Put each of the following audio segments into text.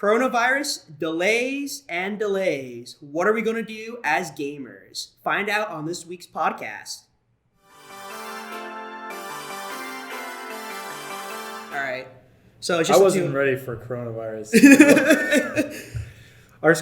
Coronavirus delays and delays. What are we going to do as gamers? Find out on this week's podcast. All right. So it's just I wasn't ready for coronavirus.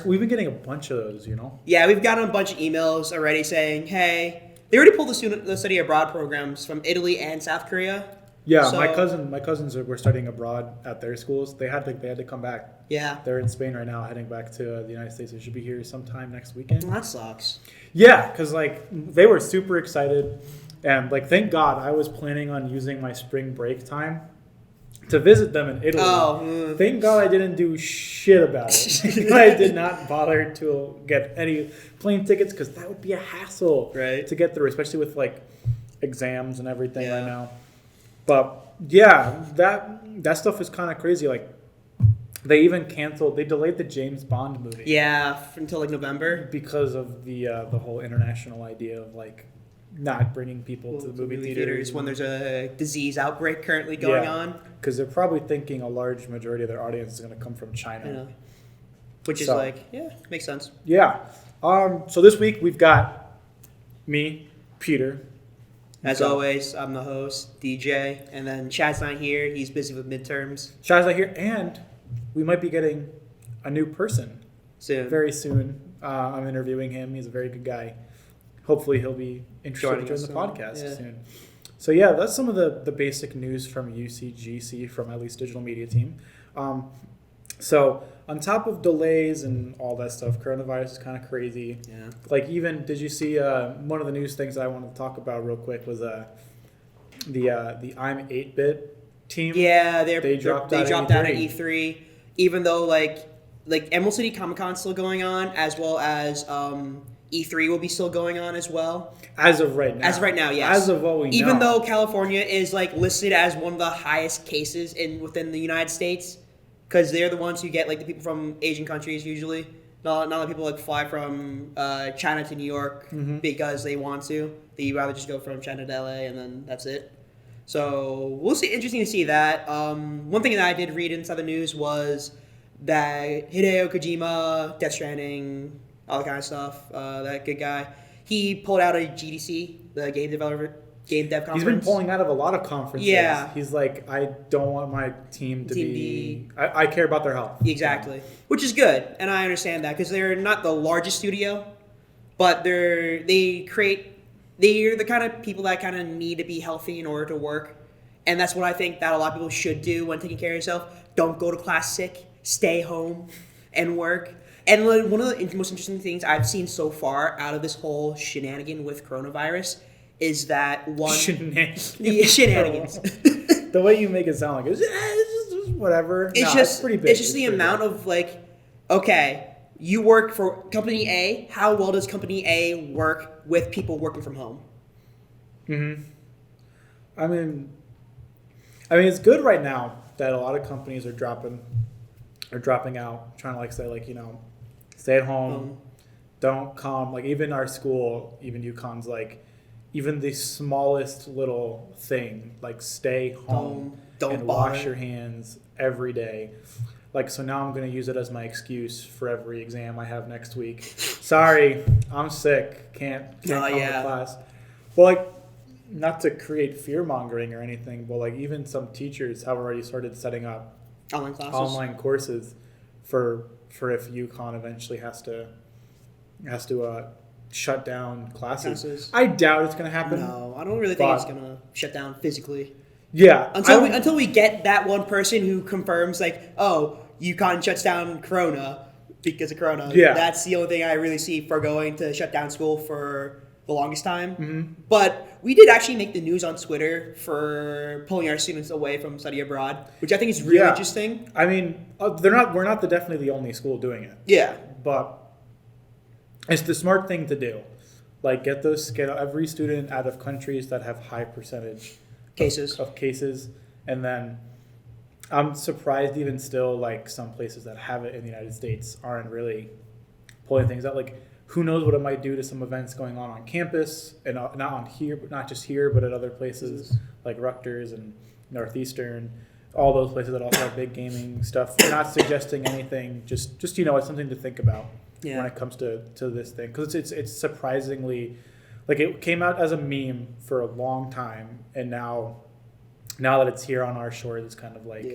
We've been getting a bunch of those, you know? Yeah, we've gotten a bunch of emails already saying, hey, they already pulled the study abroad programs from Italy and South Korea. Yeah, So, my cousins were studying abroad at their schools. They had to come back. Yeah. They're in Spain right now, heading back to the United States. They should be here sometime next weekend. Well, that sucks. Yeah, because they were super excited, and thank God I was planning on using my spring break time to visit them in Italy. Thank God I didn't do shit about it. I did not bother to get any plane tickets because that would be a hassle to get through, especially with exams and everything right now. But yeah, that stuff is kind of crazy. They even they delayed the James Bond movie. Yeah, until November because of the whole international idea of not bringing people to the movie theaters when there's a disease outbreak currently going on. Because they're probably thinking a large majority of their audience is going to come from China. Which is makes sense. Yeah. So this week we've got me, Peter. As always, I'm the host, DJ, and then Chad's not here. He's busy with midterms. Chad's not here, and we might be getting a new person soon. Very soon. I'm interviewing him. He's a very good guy. Hopefully he'll be interested to join the podcast soon. So yeah, that's some of the basic news from UCGC, from at least Digital Media Team. So on top of delays and all that stuff, coronavirus is kind of crazy. Yeah. Did you see one of the news things that I wanted to talk about real quick was the I'm 8-bit team? Yeah, they dropped out at E3, even though Emerald City Comic Con's still going on, as well as E3 will be still going on as well. As of right now. As of right now, yes. As of what we know. Even though California is listed as one of the highest cases within the United States, because they're the ones who get the people from Asian countries usually. Not the people fly from China to New York because they want to. They rather just go from China to LA and then that's it. So we'll see. Interesting to see that. One thing that I did read inside the news was that Hideo Kojima, Death Stranding, all that kind of stuff, that good guy, he pulled out a GDC, the game dev conference. He's been pulling out of a lot of conferences. Yeah. He's I don't want my team to be... I care about their health. Exactly. Which is good, and I understand that, because they're not the largest studio, but they're the kind of people that kind of need to be healthy in order to work, and that's what I think that a lot of people should do when taking care of yourself. Don't go to class sick. Stay home and work. And one of the most interesting things I've seen so far out of this whole shenanigan with coronavirus is that shenanigans. The way you make it sound it's just whatever. It's pretty big. It's just the amount of okay, you work for Company A. How well does Company A work with people working from home? Mm-hmm. I mean, it's good right now that a lot of companies are dropping out, trying to say stay at home, don't come. Even our school, even UConn's even the smallest little thing, stay home, don't wash your hands every day. So now I'm going to use it as my excuse for every exam I have next week. Sorry, I'm sick, can't come to class. Well, not to create fear mongering or anything, but even some teachers have already started setting up online courses for if UConn eventually has to shut down classes. I doubt it's going to happen. No, I don't really think it's going to shut down physically. Yeah. Until we get that one person who confirms UConn shuts down Corona because of Corona. Yeah. That's the only thing I really see for going to shut down school for the longest time. Mm-hmm. But we did actually make the news on Twitter for pulling our students away from study abroad, which I think is really interesting. I mean, we're not definitely the only school doing it. Yeah. But it's the smart thing to do. Get every student out of countries that have high percentage of cases. And then I'm surprised even still some places that have it in the United States aren't really pulling things out. Who knows what it might do to some events going on campus, and not on here, but not just here, but at other places like Rutgers and Northeastern. all those places that also have big gaming stuff. Not suggesting anything, just it's something to think about when it comes to this thing, because it's surprisingly, like, it came out as a meme for a long time, and now that it's here on our shores, it's kind of like,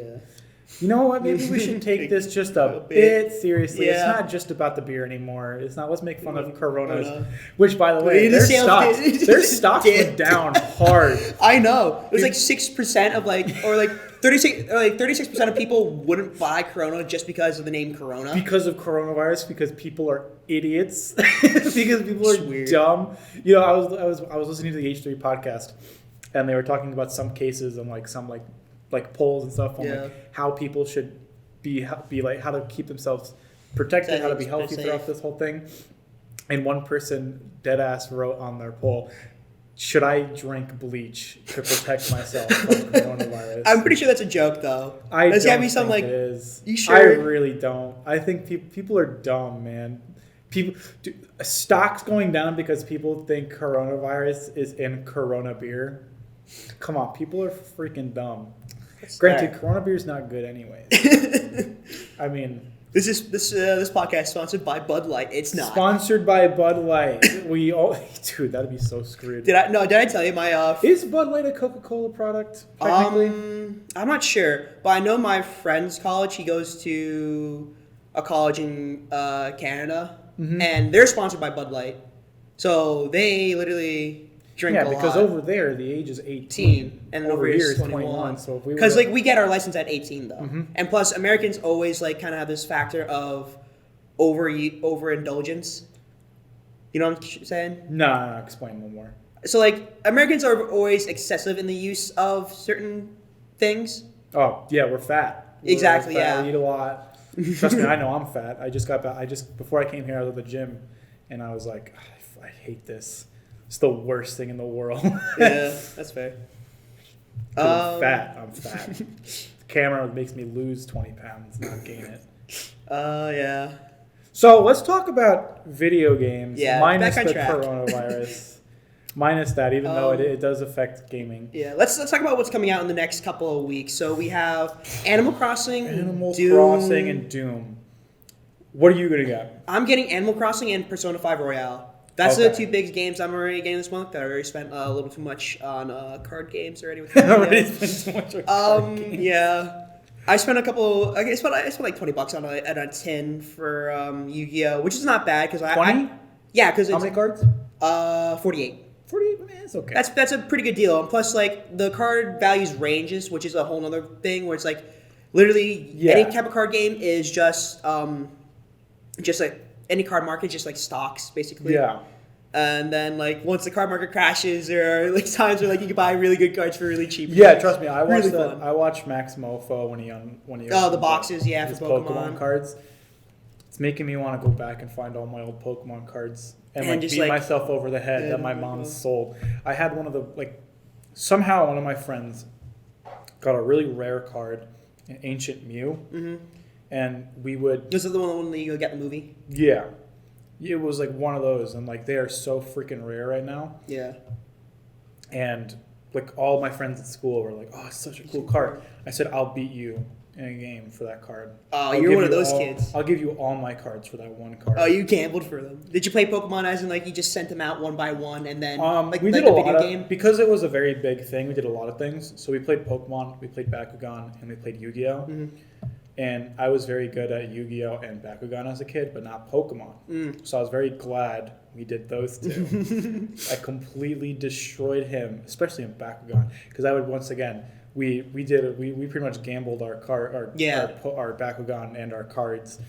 you know what, maybe we should take this just a bit seriously. It's not just about the beer anymore. It's not, let's make fun of Coronas, which, by the way, their stocks went down hard. I know. It was like 6% of or 36% of people wouldn't buy Corona just because of the name Corona. Because of coronavirus, because people are idiots, because people are dumb. You know, I was listening to the H3 podcast, and they were talking about some cases and like some like polls and stuff on like how people should be like, how to keep themselves protected, how to be healthy throughout this whole thing. And one person dead ass wrote on their poll, should I drink bleach to protect myself from coronavirus? I'm pretty sure that's a joke, though. There's got to be some like. It is. You sure? I really don't. I think people are dumb, man. Stocks going down because people think coronavirus is in Corona beer. Come on, people are freaking dumb. Granted, Corona beer is not good anyways. I mean, this podcast is sponsored by Bud Light. It's not sponsored by Bud Light. Dude, that'd be so screwed. Did I tell you my? Is Bud Light a Coca-Cola product? Technically, I'm not sure, but I know my friend's college. He goes to a college in Canada, and they're sponsored by Bud Light, so they literally drink a lot. Because over there the age is 18 and over here is 21. So if we because we get our license at 18 though, and plus Americans always kind of have this factor of overindulgence. You know what I'm saying? No, explain one more. So Americans are always excessive in the use of certain things. Oh yeah, we're fat. Exactly. We're fat, yeah. We eat a lot. Trust me, I know I'm fat. I just got back. Before I came here, I was at the gym, and I was like, I hate this. It's the worst thing in the world. Yeah, that's fair. I'm fat. The camera makes me lose 20 pounds, not gain it. Yeah. So let's talk about video games. Yeah, minus back on the track. Coronavirus. Minus that, even though it does affect gaming. Yeah, let's talk about what's coming out in the next couple of weeks. So we have Animal Crossing, Crossing, and Doom. What are you gonna get? I'm getting Animal Crossing and Persona 5 Royale. That's the two big games I'm already getting this month. I already spent a little too much on card games already. With already spent too much on card games. Yeah. I spent I spent like $20 on a tin for Yu-Gi-Oh, which is not bad because 20? Yeah, because how many cards? 48. 48, man, it's okay. That's a pretty good deal. And plus, the card values ranges, which is a whole other thing where it's literally any type of card game is just any card market, just stocks basically. Yeah. And then once the card market crashes, there are times where you can buy really good cards for really cheap. Yeah, trust me, I watched Max Mofo when he the boxes, for Pokemon cards. It's making me want to go back and find all my old Pokemon cards and just beat myself over the head that my mom sold. I had one of the somehow one of my friends got a really rare card, an Ancient Mew, and we would. This is the one that you go get in the movie. Yeah, it was one of those, and they are so freaking rare right now. Yeah, and all my friends at school were like, "Oh, it's such a cool card." I said, "I'll beat you in a game for that card." Oh, you're one of those kids. I'll give you all my cards for that one card. Oh, you gambled for them. Did you play Pokemon as in you just sent them out one by one and then we did a lot of, because it was a very big thing, we did a lot of things. So we played Pokemon, we played Bakugan, and we played Yu-Gi-Oh! And I was very good at Yu-Gi-Oh! And Bakugan as a kid, but not Pokemon. So I was very glad we did those two. I completely destroyed him, especially in Bakugan, because I would once again. We pretty much gambled our Bakugan and our cards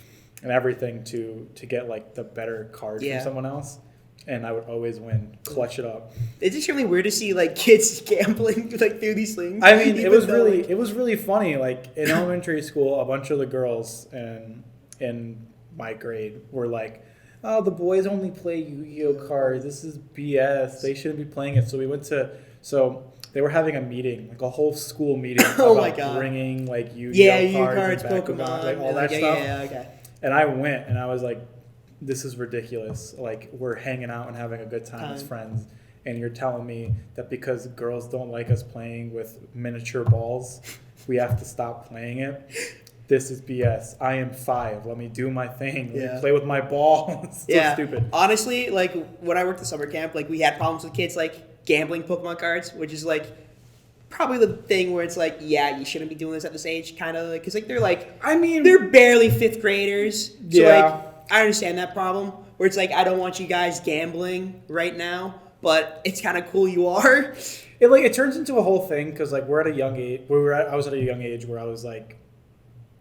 and everything to get the better card from someone else, and I would always win, clutch it up. It's extremely weird to see kids gambling through these things. I mean, it was really funny. In elementary school, a bunch of the girls in my grade were like, "Oh, the boys only play Yu-Gi-Oh cards. This is BS. They shouldn't be playing it." So we went to They were having a meeting, a whole school meeting about bringing Yu-Gi-Oh cards and Pokemon, all that stuff. Yeah, okay. And I went and I was like, "This is ridiculous. We're hanging out and having a good time as friends, and you're telling me that because girls don't like us playing with miniature balls We have to stop playing it. This is BS. I am 5. Let me do my thing. Let me play with my ball. It's so stupid. Honestly, like when I worked at summer camp, like we had problems with kids like gambling Pokemon cards, which is like probably the thing where it's like, yeah, you shouldn't be doing this at this age, kind of, because like they're like, I mean, they're barely 5th graders. So like, I understand that problem where it's like, I don't want you guys gambling right now, but it's kind of cool you are. It turns into a whole thing because like we're at a young age. I was at a young age where I was like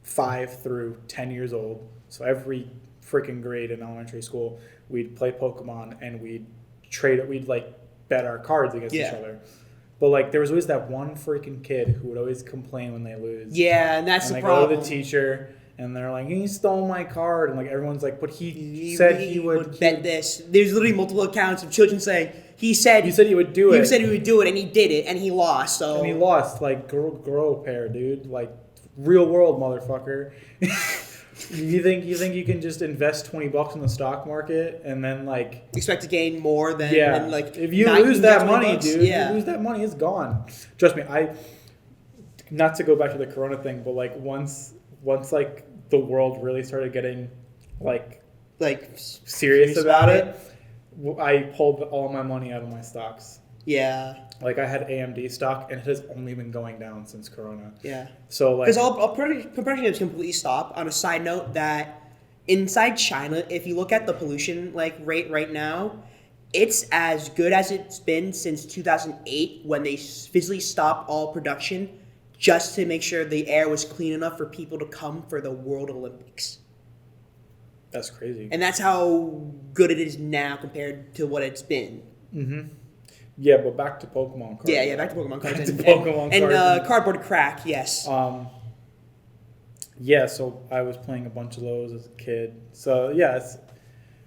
5 through 10 years old. So every freaking grade in elementary school, we'd play Pokemon and we'd like bet our cards against each other. But like there was always that one freaking kid who would always complain when they lose. Yeah, and that's the problem. They go to the teacher and they're like, he stole my card, and like everyone's like, but he said he would bet this. There's literally multiple accounts of children saying he said he would do it. He said he would do it, and he did it, and he lost. So and he lost. Like grow a pair, dude. Like real world, motherfucker. You think you can just invest $20 in the stock market and then like expect to gain more than like if you lose that money, bucks, dude, you lose that money, it's gone. Trust me, not to go back to the Corona thing, but like once like the world really started getting like serious about it, I pulled all my money out of my stocks. Yeah. Like I had AMD stock, and it has only been going down since Corona. Yeah. So like, because production has completely stopped. On a side note, that inside China, if you look at the pollution like rate right now, it's as good as it's been since 2008 when they physically stopped all production just to make sure the air was clean enough for people to come for the World Olympics. That's crazy. And that's how good it is now compared to what it's been. Mm-hmm. Yeah, but back to Pokemon cards. Yeah, back to Pokemon cards. And cardboard crack, yes. Yeah, so I was playing a bunch of those as a kid. So, yeah,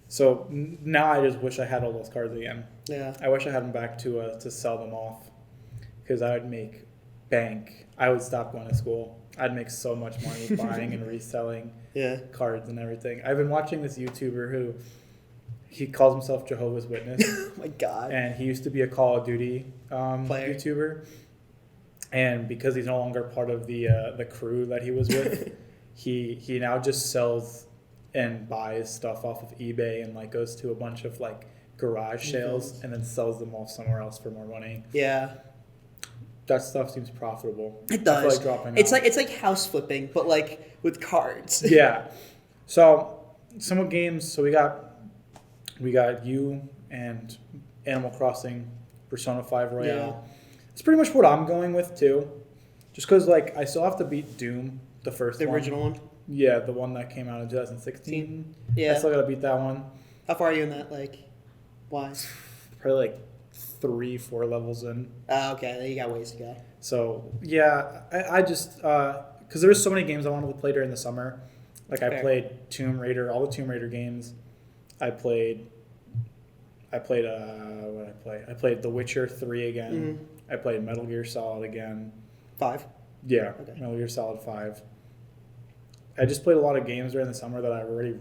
so now I just wish I had all those cards again. Yeah. I wish I had them back to sell them off because I would make bank. I would stop going to school. I'd make so much money buying and reselling cards and everything. I've been watching this YouTuber who... He calls himself Jehovah's Witness. Oh my God. And he used to be a Call of Duty YouTuber. And because he's no longer part of the crew that he was with, he now just sells and buys stuff off of eBay and like goes to a bunch of like garage sales and then sells them off somewhere else for more money. Yeah. That stuff seems profitable. It does. I feel like dropping it's like house flipping, but like with cards. Yeah. So some games. So we got you and Animal Crossing, Persona 5 Royale. Yeah. It's pretty much what I'm going with too. Just because like I still have to beat Doom, the original one. Yeah, the one that came out in 2016. Yeah. I still gotta beat that one. How far are you in that? Like, why? Probably like 3-4 levels in. Okay, you got ways to go. So yeah, I just because there were so many games I wanted to play during the summer. Like I played Tomb Raider, all the Tomb Raider games. I played what did I play? I played The Witcher 3 again. Mm-hmm. I played Metal Gear Solid again. 5? Yeah, okay. Metal Gear Solid 5. I just played a lot of games during the summer that I already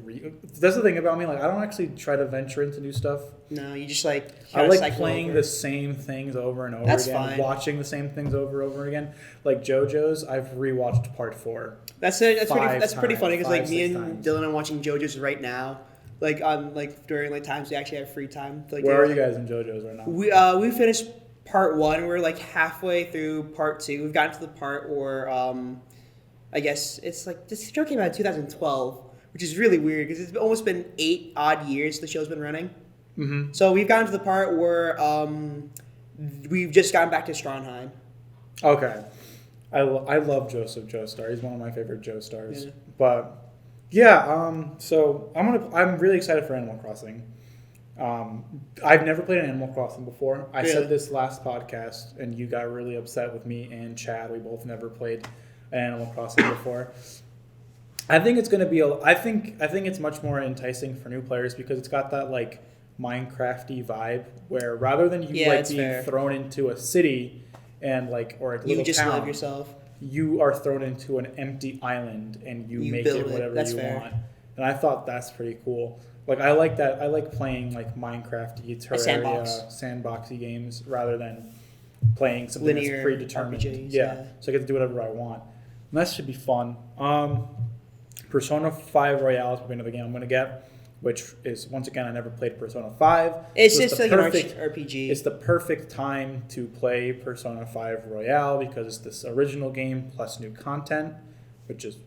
that's the thing about me, like I don't actually try to venture into new stuff. No, you just like I like playing the same things over and over That's again, fine. Watching the same things over and over again. Like JoJo's, I've rewatched part 4. That's pretty funny because like me and Dylan are watching JoJo's right now. Like on during times we actually have free time. Where are you guys in JoJo's right now? We finished part 1. We're like halfway through part 2. We've gotten to the part where I guess it's like this show came out in 2012, which is really weird because it's almost been 8 odd years the show's been running. Mm-hmm. So we've gotten to the part where we've just gotten back to Strandheim. Okay, I love Joseph Joestar. He's one of my favorite Joestars. Yeah. But yeah, so I'm really excited for Animal Crossing. I've never played an Animal Crossing before. I said this last podcast, and you got really upset with me and Chad. We both never played an Animal Crossing before. I think it's going to be. I think it's much more enticing for new players because it's got that like Minecrafty vibe where rather than you being thrown into a city and like or a little you just town, live yourself. You are thrown into an empty island and you make it whatever you want. And I thought that's pretty cool. Like I like that. I like playing like Minecraft-y, Terraria, sandboxy games rather than playing something linear that's predetermined. RPGs, Yeah, so I get to do whatever I want. And that should be fun. Persona 5 Royale is probably another game I'm going to get, which is, once again, I never played Persona 5. It's just like an RPG. It's the perfect time to play Persona 5 Royale because it's this original game plus new content, which is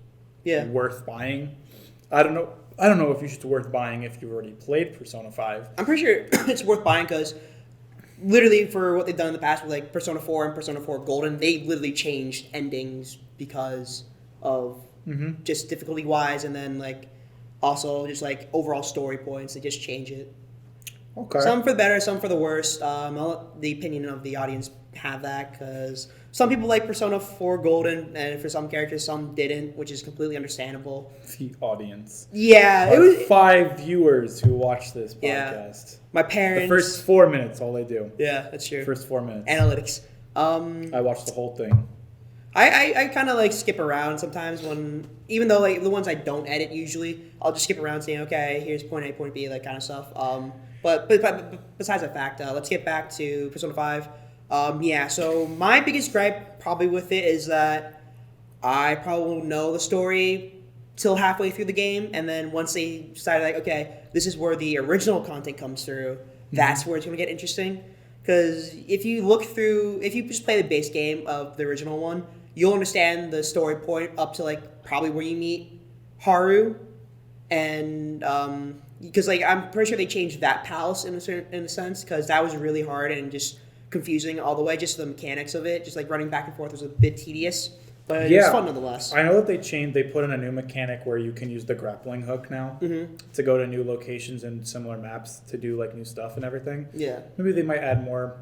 worth buying. I don't know if it's worth buying if you've already played Persona 5. I'm pretty sure it's worth buying because literally for what they've done in the past with like Persona 4 and Persona 4 Golden, they literally changed endings because of just difficulty wise, and then like also just like overall story points. They just change it. Okay. Some for the better, some for the worst. I'll let the opinion of the audience have that because some people like Persona 4 Golden, and for some characters, some didn't, which is completely understandable. The audience. Yeah, it was 5 viewers who watch this podcast. Yeah. My parents. The first 4 minutes, all they do. Yeah, that's true. First 4 minutes. Analytics. I watched the whole thing. I kind of like skip around sometimes even though like the ones I don't edit usually, I'll just skip around saying, okay, here's point A, point B, that kind of stuff. But besides that fact, let's get back to Persona 5. So my biggest gripe probably with it is that I probably won't know the story till halfway through the game, and then once they decided like, okay, this is where the original content comes through, that's where it's going to get interesting. Because if you just play the base game of the original one, you'll understand the story point up to like probably where you meet Haru, and because like I'm pretty sure they changed that palace in a sense because that was really hard and just confusing all the way. Just the mechanics of it, just like running back and forth, was a bit tedious, but it's fun nonetheless. I know that they put in a new mechanic where you can use the grappling hook now to go to new locations and similar maps to do like new stuff and everything. Yeah, maybe they might add more.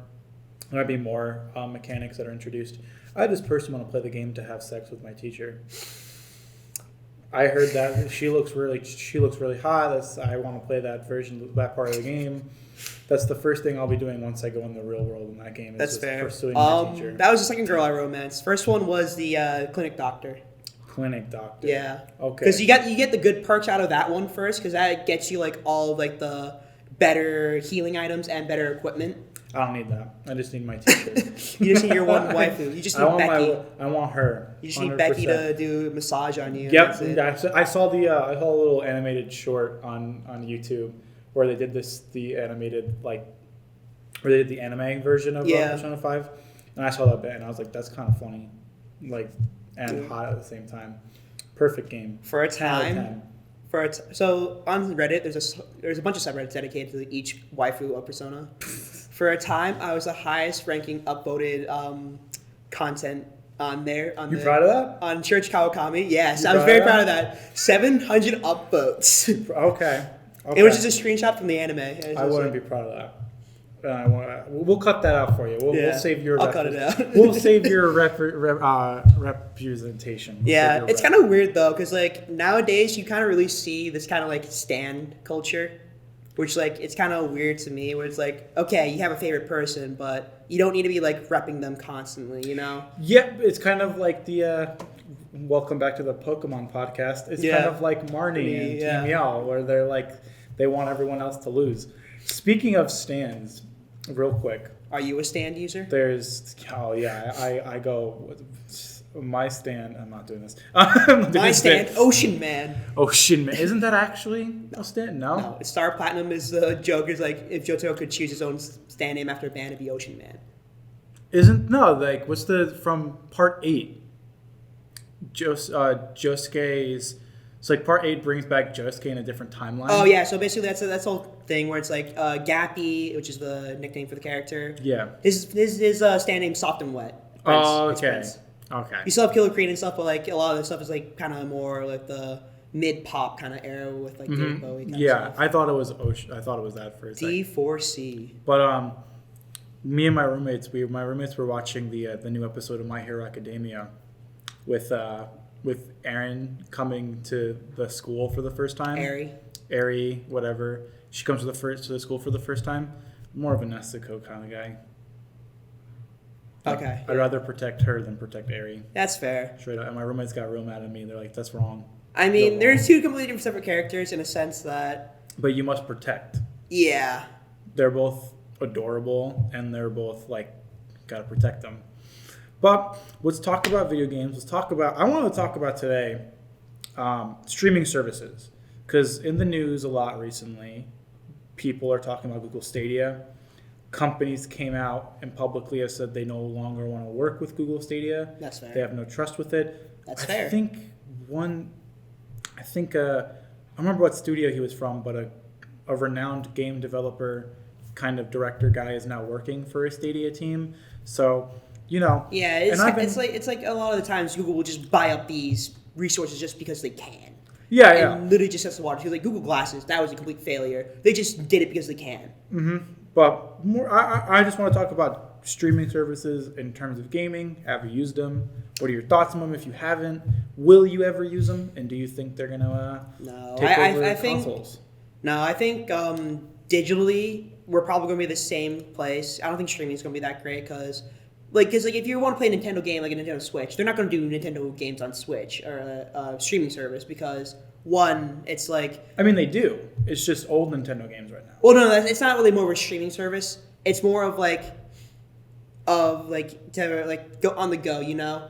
There might be more mechanics that are introduced. I just personally want to play the game to have sex with my teacher. I heard that she looks really hot. I want to play that part of the game. That's the first thing I'll be doing once I go in the real world in that game. That's fair. Pursuing my teacher. That was the second girl I romanced. First one was the clinic doctor. Clinic doctor. Yeah. Okay. Because you get the good perks out of that one first, because that gets you like all of like the better healing items and better equipment. I don't need that. I just need my teacher. You just need your one waifu. You just need Becky. I want her. You just need 100%. Becky to do a massage on you. Yep. I saw a little animated short on YouTube where they did the animated where they did the anime version of Persona 5, and I saw that bit and I was like, that's kind of funny, and hot at the same time. Perfect game for a time. So on Reddit, there's a bunch of subreddits dedicated to each waifu of Persona. For a time, I was the highest ranking upvoted content on there. You proud of that? On Church Kawakami, yes. I was very proud of that. 700 upvotes. Okay. It was just a screenshot from the anime. I wouldn't be proud of that. We'll cut that out for you. We'll save your. I'll cut it out. We'll save your representation. Yeah, it's kind of weird though, because like nowadays you kind of really see this kind of like stan culture, which like it's kind of weird to me. Where it's like, okay, you have a favorite person, but you don't need to be like repping them constantly, you know? Yeah, it's kind of like the. Welcome back to the Pokemon podcast. It's kind of like Marnie and Team Yell, where they're like they want everyone else to lose. Speaking of stands, real quick. Are you a stand user? I go my stand. I'm not doing this. My stand, Ocean Man. Ocean Man. Isn't that actually a stand? No. Star Platinum is the joke. Is like if Johto could choose his own stand name after a band, it'd be Ocean Man. What's from part 8? Josuke's. So like part 8 brings back Josuke in a different timeline. Oh yeah, so basically that's the whole thing where it's like Gappy, which is the nickname for the character. Yeah. His stand name's Soft and Wet. Prince, okay. Okay. You still have Killer Queen and stuff, but like a lot of the stuff is like kind of more like the mid pop kind of era with like David Bowie. Kind of stuff. I thought it was Ocean. I thought it was that first. D4C. But me and my roommates were watching the new episode of My Hero Academia with Aaron coming to the school for the first time. Ari, whatever. She comes to the school for the first time. More of a Nezuko kind of guy. Okay. I'd rather protect her than protect Ari. That's fair. Straight up. And my roommates got real mad at me. They're like, that's wrong. I mean, they're two completely different separate characters in a sense that... But you must protect. Yeah. They're both adorable, and they're both, like, Got to protect them. But let's talk about video games. I want to talk about today streaming services. Because in the news a lot recently, people are talking about Google Stadia. Companies came out and publicly have said they no longer want to work with Google Stadia. That's fair. They have no trust with it. That's fair. I think I don't remember what studio he was from, but a renowned game developer kind of director guy is now working for a Stadia team. So, Yeah, it's like a lot of the times Google will just buy up these resources just because they can. Yeah. And literally just test the water. Like Google Glasses, that was a complete failure. They just did it because they can. Mm-hmm. But I just want to talk about streaming services in terms of gaming. Have you used them? What are your thoughts on them if you haven't? Will you ever use them? And do you think they're going to take over consoles? No, I think digitally we're probably going to be the same place. I don't think streaming is going to be that great because if you want to play a Nintendo game like a Nintendo Switch, they're not going to do Nintendo games on Switch or a streaming service because one, it's like... I mean, they do. It's just old Nintendo games right now. Well, no, it's not really more of a streaming service. It's more of to go on the go,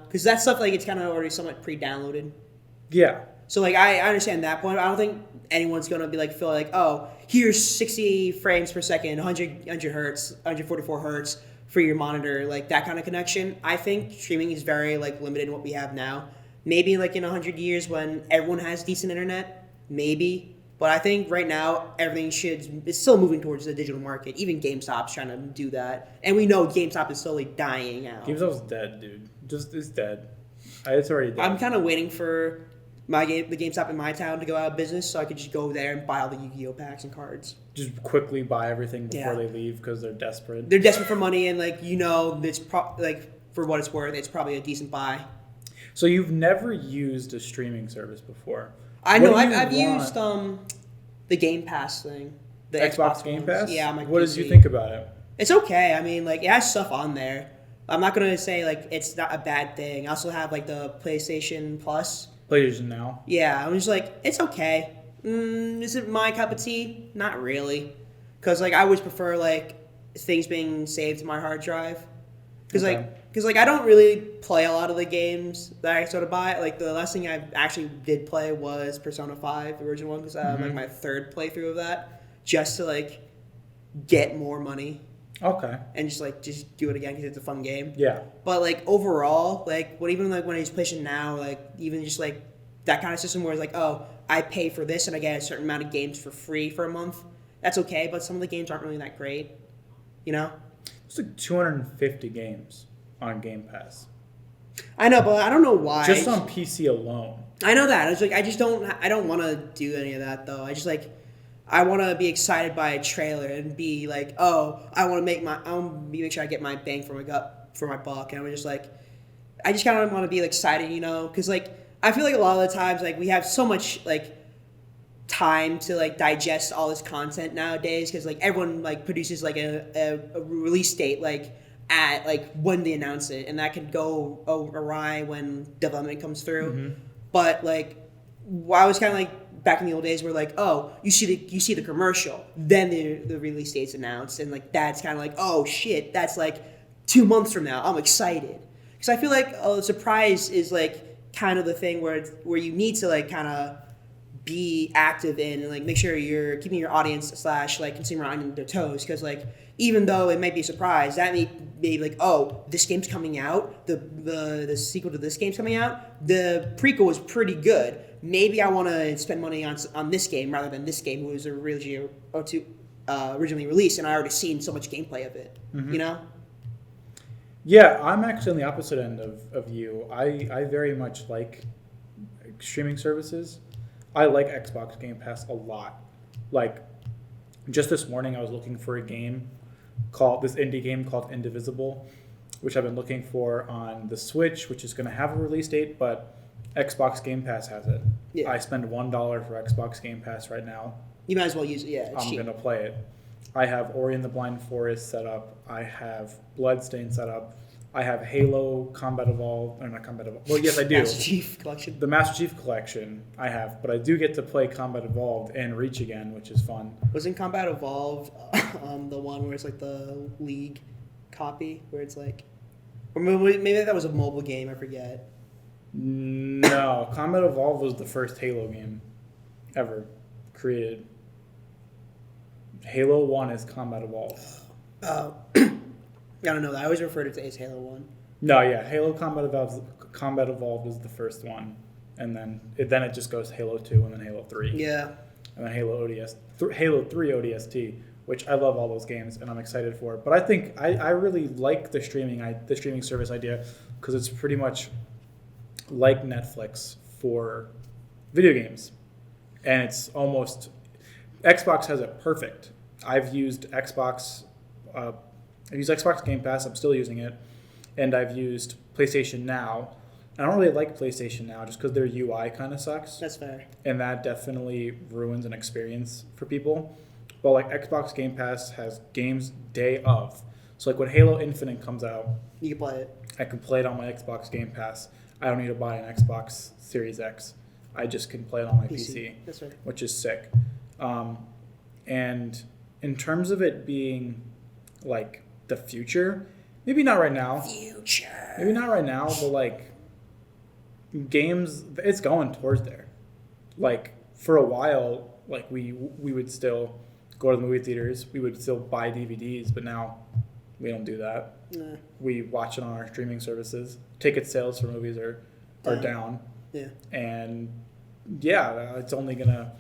because that stuff it's kind of already somewhat pre-downloaded. Yeah. So I understand that point. I don't think anyone's gonna be feel oh, here's 60 frames per second, 100 hertz, 144 hertz for your monitor, that kind of connection. I think streaming is very limited in what we have now. Maybe in 100 years when everyone has decent internet, maybe. But I think right now everything it's still moving towards the digital market. Even GameStop's trying to do that, and we know GameStop is slowly dying out. GameStop's dead, dude. It's dead. It's already dead. I'm kind of waiting for the GameStop in my town to go out of business, so I could just go there and buy all the Yu-Gi-Oh packs and cards. Just quickly buy everything before they leave because they're desperate. They're desperate for money, and it's for what it's worth, it's probably a decent buy. So you've never used a streaming service before? I know. I've used the Game Pass thing, the Xbox Game Pass. Yeah, on my What PC. did you think about it? It's okay. I mean, it has stuff on there. I'm not gonna say it's not a bad thing. I also have the PlayStation Plus. PlayStation Now. Yeah, I'm just it's okay. Is it my cup of tea? Not really, because I always prefer things being saved to my hard drive. Because I don't really play a lot of the games that I sort of buy. The last thing I actually did play was Persona 5, the original one, because I have my third playthrough of that, just to get more money. Okay. And just do it again because it's a fun game. Yeah. But overall, even when I use PlayStation Now, even just that kind of system where it's oh, I pay for this and I get a certain amount of games for free for a month. That's okay, but some of the games aren't really that great. It's 250 games on Game Pass. I know, but I don't know why. Just on PC alone. I know that. I don't want to do any of that though. I want to be excited by a trailer and be oh, I want to make sure I get my bang for my buck, and I just kind of want to be excited, because I feel a lot of the times we have so much time to digest all this content nowadays because everyone produces a release date at when they announce it, and that can go awry when development comes through. Mm-hmm. But I was kind of back in the old days where oh, you see the commercial, then the release date's announced, and that's kind of oh shit, that's 2 months from now. I'm excited because I feel a surprise is kind of the thing where you need to kind of be active in and make sure you're keeping your audience / consumer on their toes, because even though it might be a surprise, that may be oh, this game's coming out, the sequel to this game's coming out, the prequel was pretty good, maybe I want to spend money on this game rather than this game, who was originally released, and I already seen so much gameplay of it. Mm-hmm. Yeah, I'm actually on the opposite end of you. I very much like streaming services. I like Xbox Game Pass a lot. Just this morning I was looking for a game this indie game called Indivisible, which I've been looking for on the Switch, which is going to have a release date, but Xbox Game Pass has it. Yeah. I spend $1 for Xbox Game Pass right now. You might as well use it, yeah. I'm going to play it. I have Ori and the Blind Forest set up. I have Bloodstained set up. I have Halo Combat Evolved. Or not Combat Evolved. Well, yes, I do. Master Chief Collection. The Master Chief Collection I have. But I do get to play Combat Evolved and Reach again, which is fun. Wasn't Combat Evolved the one where it's the League copy where it's like, or maybe that was a mobile game. I forget. No, Combat Evolved was the first Halo game ever created. Halo 1 is Combat Evolved. I don't know. I always refer to it as Halo 1. No, yeah, Halo Combat Evolved is the first one, and then it just goes Halo 2 and then Halo 3. Yeah. And then Halo 3 ODST, which I love all those games and I'm excited for. But I think I really like the streaming service idea because it's pretty much like Netflix for video games, and it's almost Xbox has it perfect. I've used Xbox Game Pass. I'm still using it, and I've used PlayStation Now. I don't really like PlayStation Now just because their UI kind of sucks. That's fair. And that definitely ruins an experience for people. But like Xbox Game Pass has games day of. So like when Halo Infinite comes out, you can play it. I can play it on my Xbox Game Pass. I don't need to buy an Xbox Series X. I just can play it on my PC. That's right. Which is sick. And in terms of it being like the future, maybe not right now. Maybe not right now, but like games, it's going towards there. Like for a while, like we would still go to the movie theaters. We would still buy DVDs, but now we don't do that. Nah. We watch it on our streaming services. Ticket sales for movies are down. Yeah. And yeah, it's only gonna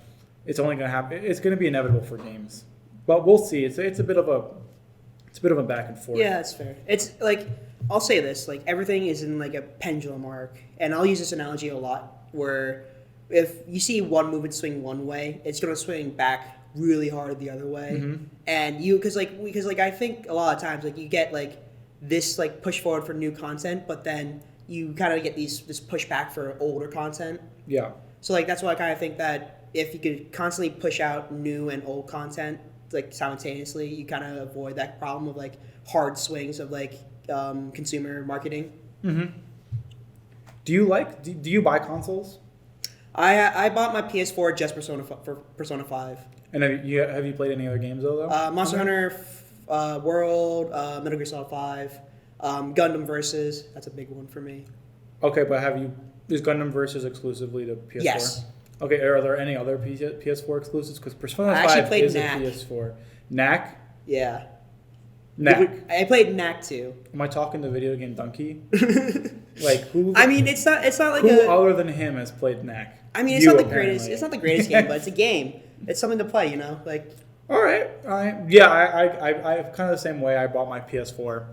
happen. It's gonna be inevitable for games, but we'll see. It's a bit of a back and forth. Yeah, that's fair. It's like, I'll say this, like everything is in like a pendulum arc, and I'll use this analogy a lot. Where if you see one movement swing one way, it's gonna swing back really hard the other way, and because I think a lot of times like you get like this like push forward for new content, but then you kind of get this pushback for older content. Yeah. So like that's why I kind of think that if you could constantly push out new and old content like simultaneously, you kind of avoid that problem of like hard swings of like consumer marketing. Mm-hmm. Do you buy consoles? I bought my PS4 just for Persona 5. And have you played any other games though? Monster Hunter World, Metal Gear Solid 5, Gundam Versus. That's a big one for me. Okay, but is Gundam Versus exclusively to PS4? Yes. Okay, are there any other PS4 exclusives? Because Persona 5 is a PS4. Knack? Yeah. Knack. I played Knack too. Am I talking to Video Game Donkey? Like who? I mean, it's not like who other than him has played Knack? I mean, it's not the greatest. It's not the greatest game, but it's a game. It's something to play, you know. Like. All right. Yeah, I kind of the same way. I bought my PS4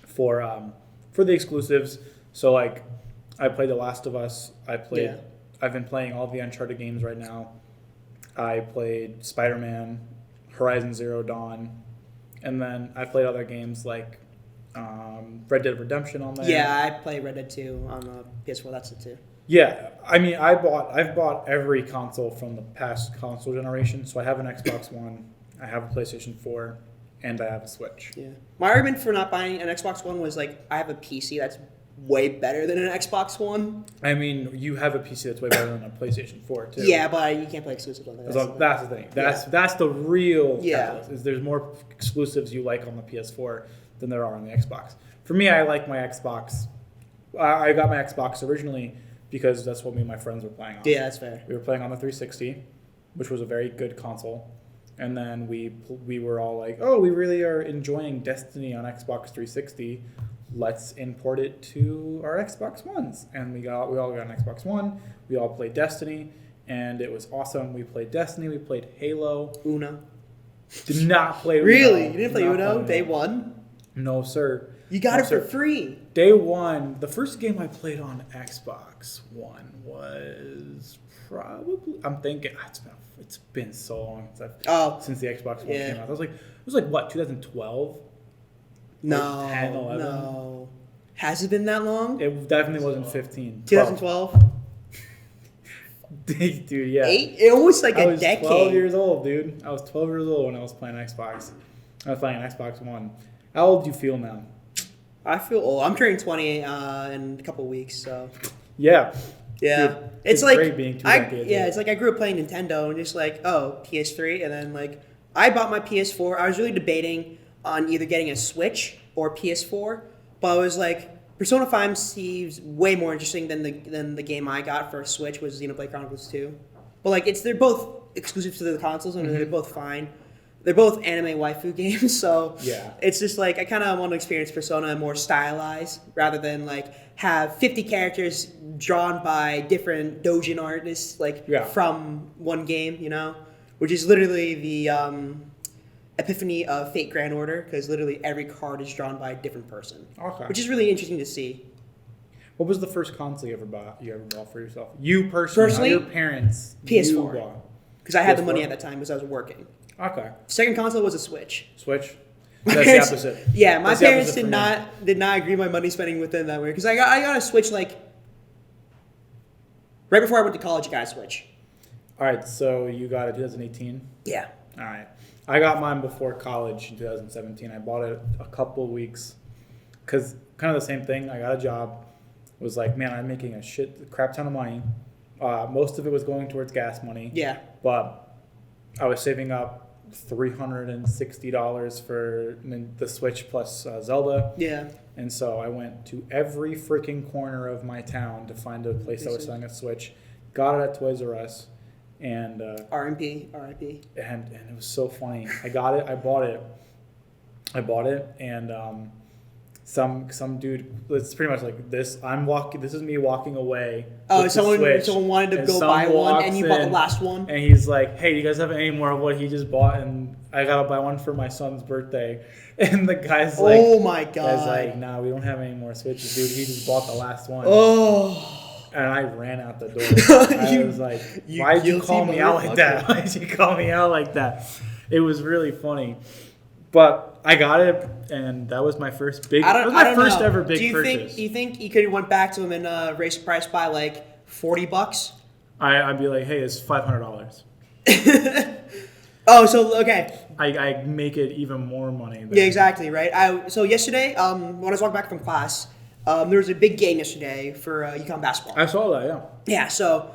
for the exclusives. So like, I played The Last of Us. I've been playing all the Uncharted games right now. I played Spider-Man, Horizon Zero Dawn, and then I played other games like Red Dead Redemption on there. Yeah, I play Red Dead 2 on the PS4. That's it too. Yeah, I mean, I've bought every console from the past console generation. So I have an Xbox One, I have a PlayStation 4, and I have a Switch. Yeah. My argument for not buying an Xbox One was like I have a PC that's way better than an Xbox One. I mean, you have a PC that's way better than a PlayStation 4 too. Yeah, but you can't play exclusives on that. That's the thing. That's the real catalyst. Is there's more exclusives you like on the PS4 than there are on the Xbox. For me, I like my Xbox. I got my Xbox originally because that's what me and my friends were playing on. Yeah, that's fair. We were playing on the 360, which was a very good console. And then we were all like, oh, we really are enjoying Destiny on Xbox 360. Let's import it to our Xbox Ones. And we all got an Xbox One. We all played Destiny, and it was awesome. We played Destiny. We played Halo. Uno. Did not play Uno. Really? You didn't play Uno day one? No, sir. You got it for free. Day one. The first game I played on Xbox One was probably, I'm thinking, it's been so long since the Xbox One came out. It was like what, 2012? No, like 10, 11? No. Has it been that long? It definitely wasn't 15. 2012? Dude, yeah. It was like a decade. I was 12 years old, dude. I was 12 years old when I was playing Xbox. I was playing Xbox One. How old do you feel now? I feel old. I'm turning 20 in a couple of weeks, so. Yeah. Yeah. Dude, it's like great being 2 decades. Yeah, it's like I grew up playing Nintendo and just like, oh, PS3, and then like I bought my PS4. I was really debating on either getting a Switch or PS4. But I was like, Persona 5 seems way more interesting than the game I got for Switch, was Xenoblade Chronicles 2. But like they're both exclusive to the consoles, and they're both fine. They're both anime waifu games, so it's just like I kind of want to experience Persona more stylized rather than like have 50 characters drawn by different doujin artists from one game, which is literally the epiphany of Fate Grand Order, because literally every card is drawn by a different person, which is really interesting to see. What was the first console you ever bought for yourself? You personally, not your parents. PS4, because I had the money at that time because I was working. Okay. Second console was a Switch. Switch. That's the opposite. Yeah, my parents did not agree my money spending within that way, because I got a Switch like right before I went to college. I got a Switch. All right, so you got it 2018. Yeah. All right, I got mine before college in 2017. I bought it a couple weeks because kind of the same thing. I got a job. Was like, man, I'm making a crap ton of money. Most of it was going towards gas money. Yeah. But I was saving up $360 for the Switch plus Zelda. Yeah. And so I went to every freaking corner of my town to find a place that was selling a Switch. Got it at Toys R Us. And RIP. And it was so funny. I got it. I bought it. And some dude. It's pretty much like this. This is me walking away. Oh, someone wanted to go buy one, and you bought the last one. And he's like, "Hey, do you guys have any more of what he just bought?" And I gotta buy one for my son's birthday. And the guy's like, "Oh my god!" Guy's like, "Nah, we don't have any more Switches, dude. He just bought the last one." Oh. And I ran out the door. I was like, "Why'd you call me out like that? Why'd you call me out like that?" It was really funny, but I got it, and that was my first big. That was my first ever big purchase. Do you think you could have went back to him and raised the price by like $40? I'd be like, "Hey, it's $500." Oh, so okay. I make it even more money. Yeah, exactly, right? So yesterday, when I was walking back from class, there was a big game yesterday for UConn basketball. I saw that, yeah. Yeah, so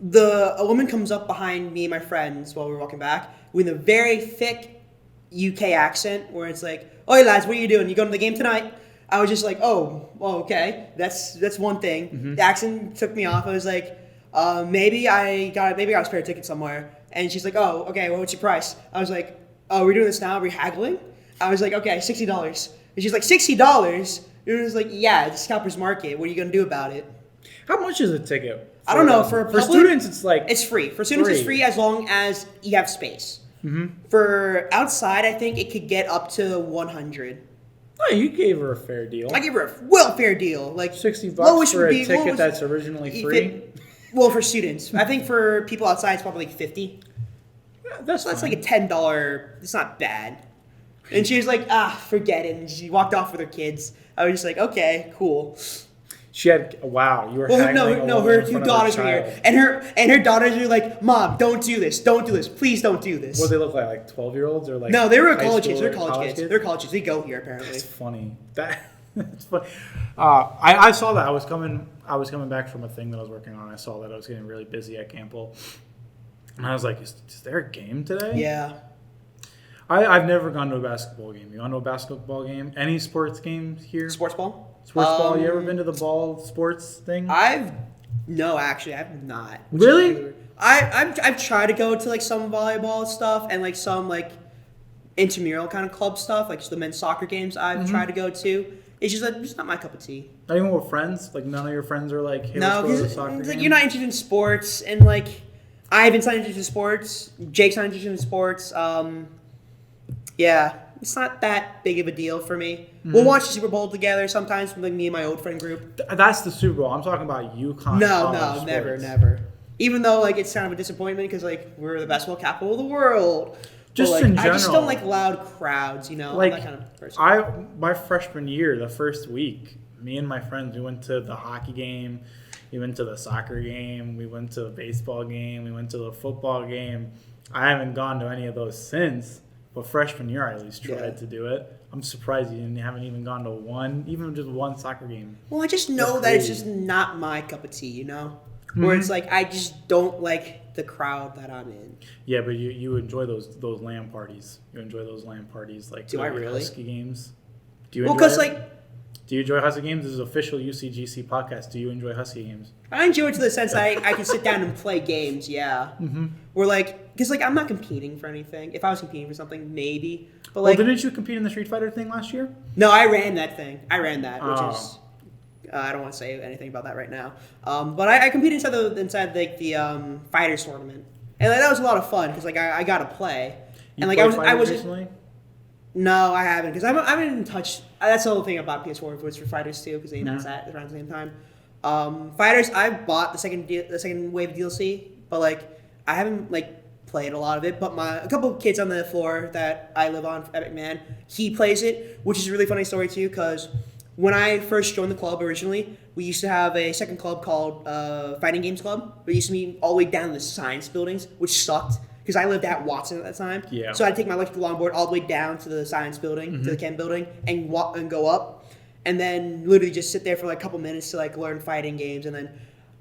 a woman comes up behind me and my friends while we were walking back with a very thick UK accent where it's like, "Oi lads, what are you doing? You going to the game tonight?" I was just like, "Oh, well, okay, that's one thing." Mm-hmm. The accent took me off. I was like, maybe I got a spare ticket somewhere. And she's like, "Oh, okay, well, what's your price?" I was like, "Oh, we're doing this now? Are we haggling?" I was like, "Okay, $60. And she's like, $60? It was like, "Yeah, it's Scalper's Market. What are you going to do about it?" How much is a ticket? I don't know. For students, it's like... It's free. For students, it's free as long as you have space. Mm-hmm. For outside, I think it could get up to $100. Oh, you gave her a fair deal. I gave her a fair deal. Like $60 for a ticket that's originally free? Well, for students. I think for people outside, it's probably like $50. Yeah, that's like a $10. It's not bad. And she was like, forget it. And she walked off with her kids. I was just like, okay, cool. She had you were haggling her two daughters were here, and her daughters were like, "Mom, don't do this, please don't do this." What do they look like 12-year-olds or like? No, they were college kids. They're college kids. They're college kids. They go here apparently. That's funny. That's funny. I saw that. I was coming back from a thing that I was working on. I saw that I was getting really busy at Campbell, and I was like, "Is there a game today?" Yeah. I've never gone to a basketball game. You gone to a basketball game? Any sports games here? Sports ball? Sports ball? You ever been to the ball sports thing? No, actually, I've not. Really? I've tried to go to like some volleyball stuff and like some like intramural kind of club stuff, like just the men's soccer games I've tried to go to. It's just not my cup of tea. Not even with friends? Like none of your friends are like, hey, let's go to the soccer game? You're not interested in sports, and like Ivan's not interested in sports. Jake's not interested in sports. Yeah, it's not that big of a deal for me. Mm-hmm. We'll watch the Super Bowl together sometimes with like me and my old friend group. That's the Super Bowl. I'm talking about UConn. No, never. Even though like it's kind of a disappointment because like we're the basketball capital of the world. Just like, in general, I just don't like loud crowds. Like I'm that kind of person. My freshman year, the first week, me and my friends, we went to the hockey game, we went to the soccer game, we went to the baseball game, we went to the football game. I haven't gone to any of those since. But freshman year, I at least tried to do it. I'm surprised you haven't even gone to even just one soccer game. Well, I just know that it's just not my cup of tea, Mm-hmm. Where it's like, I just don't like the crowd that I'm in. Yeah, but you enjoy those LAN parties. You enjoy those LAN parties. Like, do I really? Husky games. Do you enjoy Do you enjoy Husky games? This is official UCGC podcast. Do you enjoy Husky games? I enjoy it to the sense that I can sit down and play games, yeah. Mm-hmm. Or because I'm not competing for anything. If I was competing for something, maybe. But well, didn't you compete in the Street Fighter thing last year? No, I ran that thing. Which is I don't want to say anything about that right now. But I competed inside the fighters tournament, and that was a lot of fun because I got to play. You and I was recently? No, I haven't because I haven't even touched. That's the whole thing about PS4 was for fighters too because they announced that around the same time. Fighters, I bought the second wave of DLC, but I haven't played a lot of it. But a couple of kids on the floor that I live on, Epic Man, he plays it, which is a really funny story too because when I first joined the club originally, we used to have a second club called Fighting Games Club. We used to meet all the way down in the science buildings, which sucked. Because I lived at Watson at that time, so I'd take my electric longboard all the way down to the science building, to the chem building, and walk and go up, and then literally just sit there for a couple minutes to learn fighting games, and then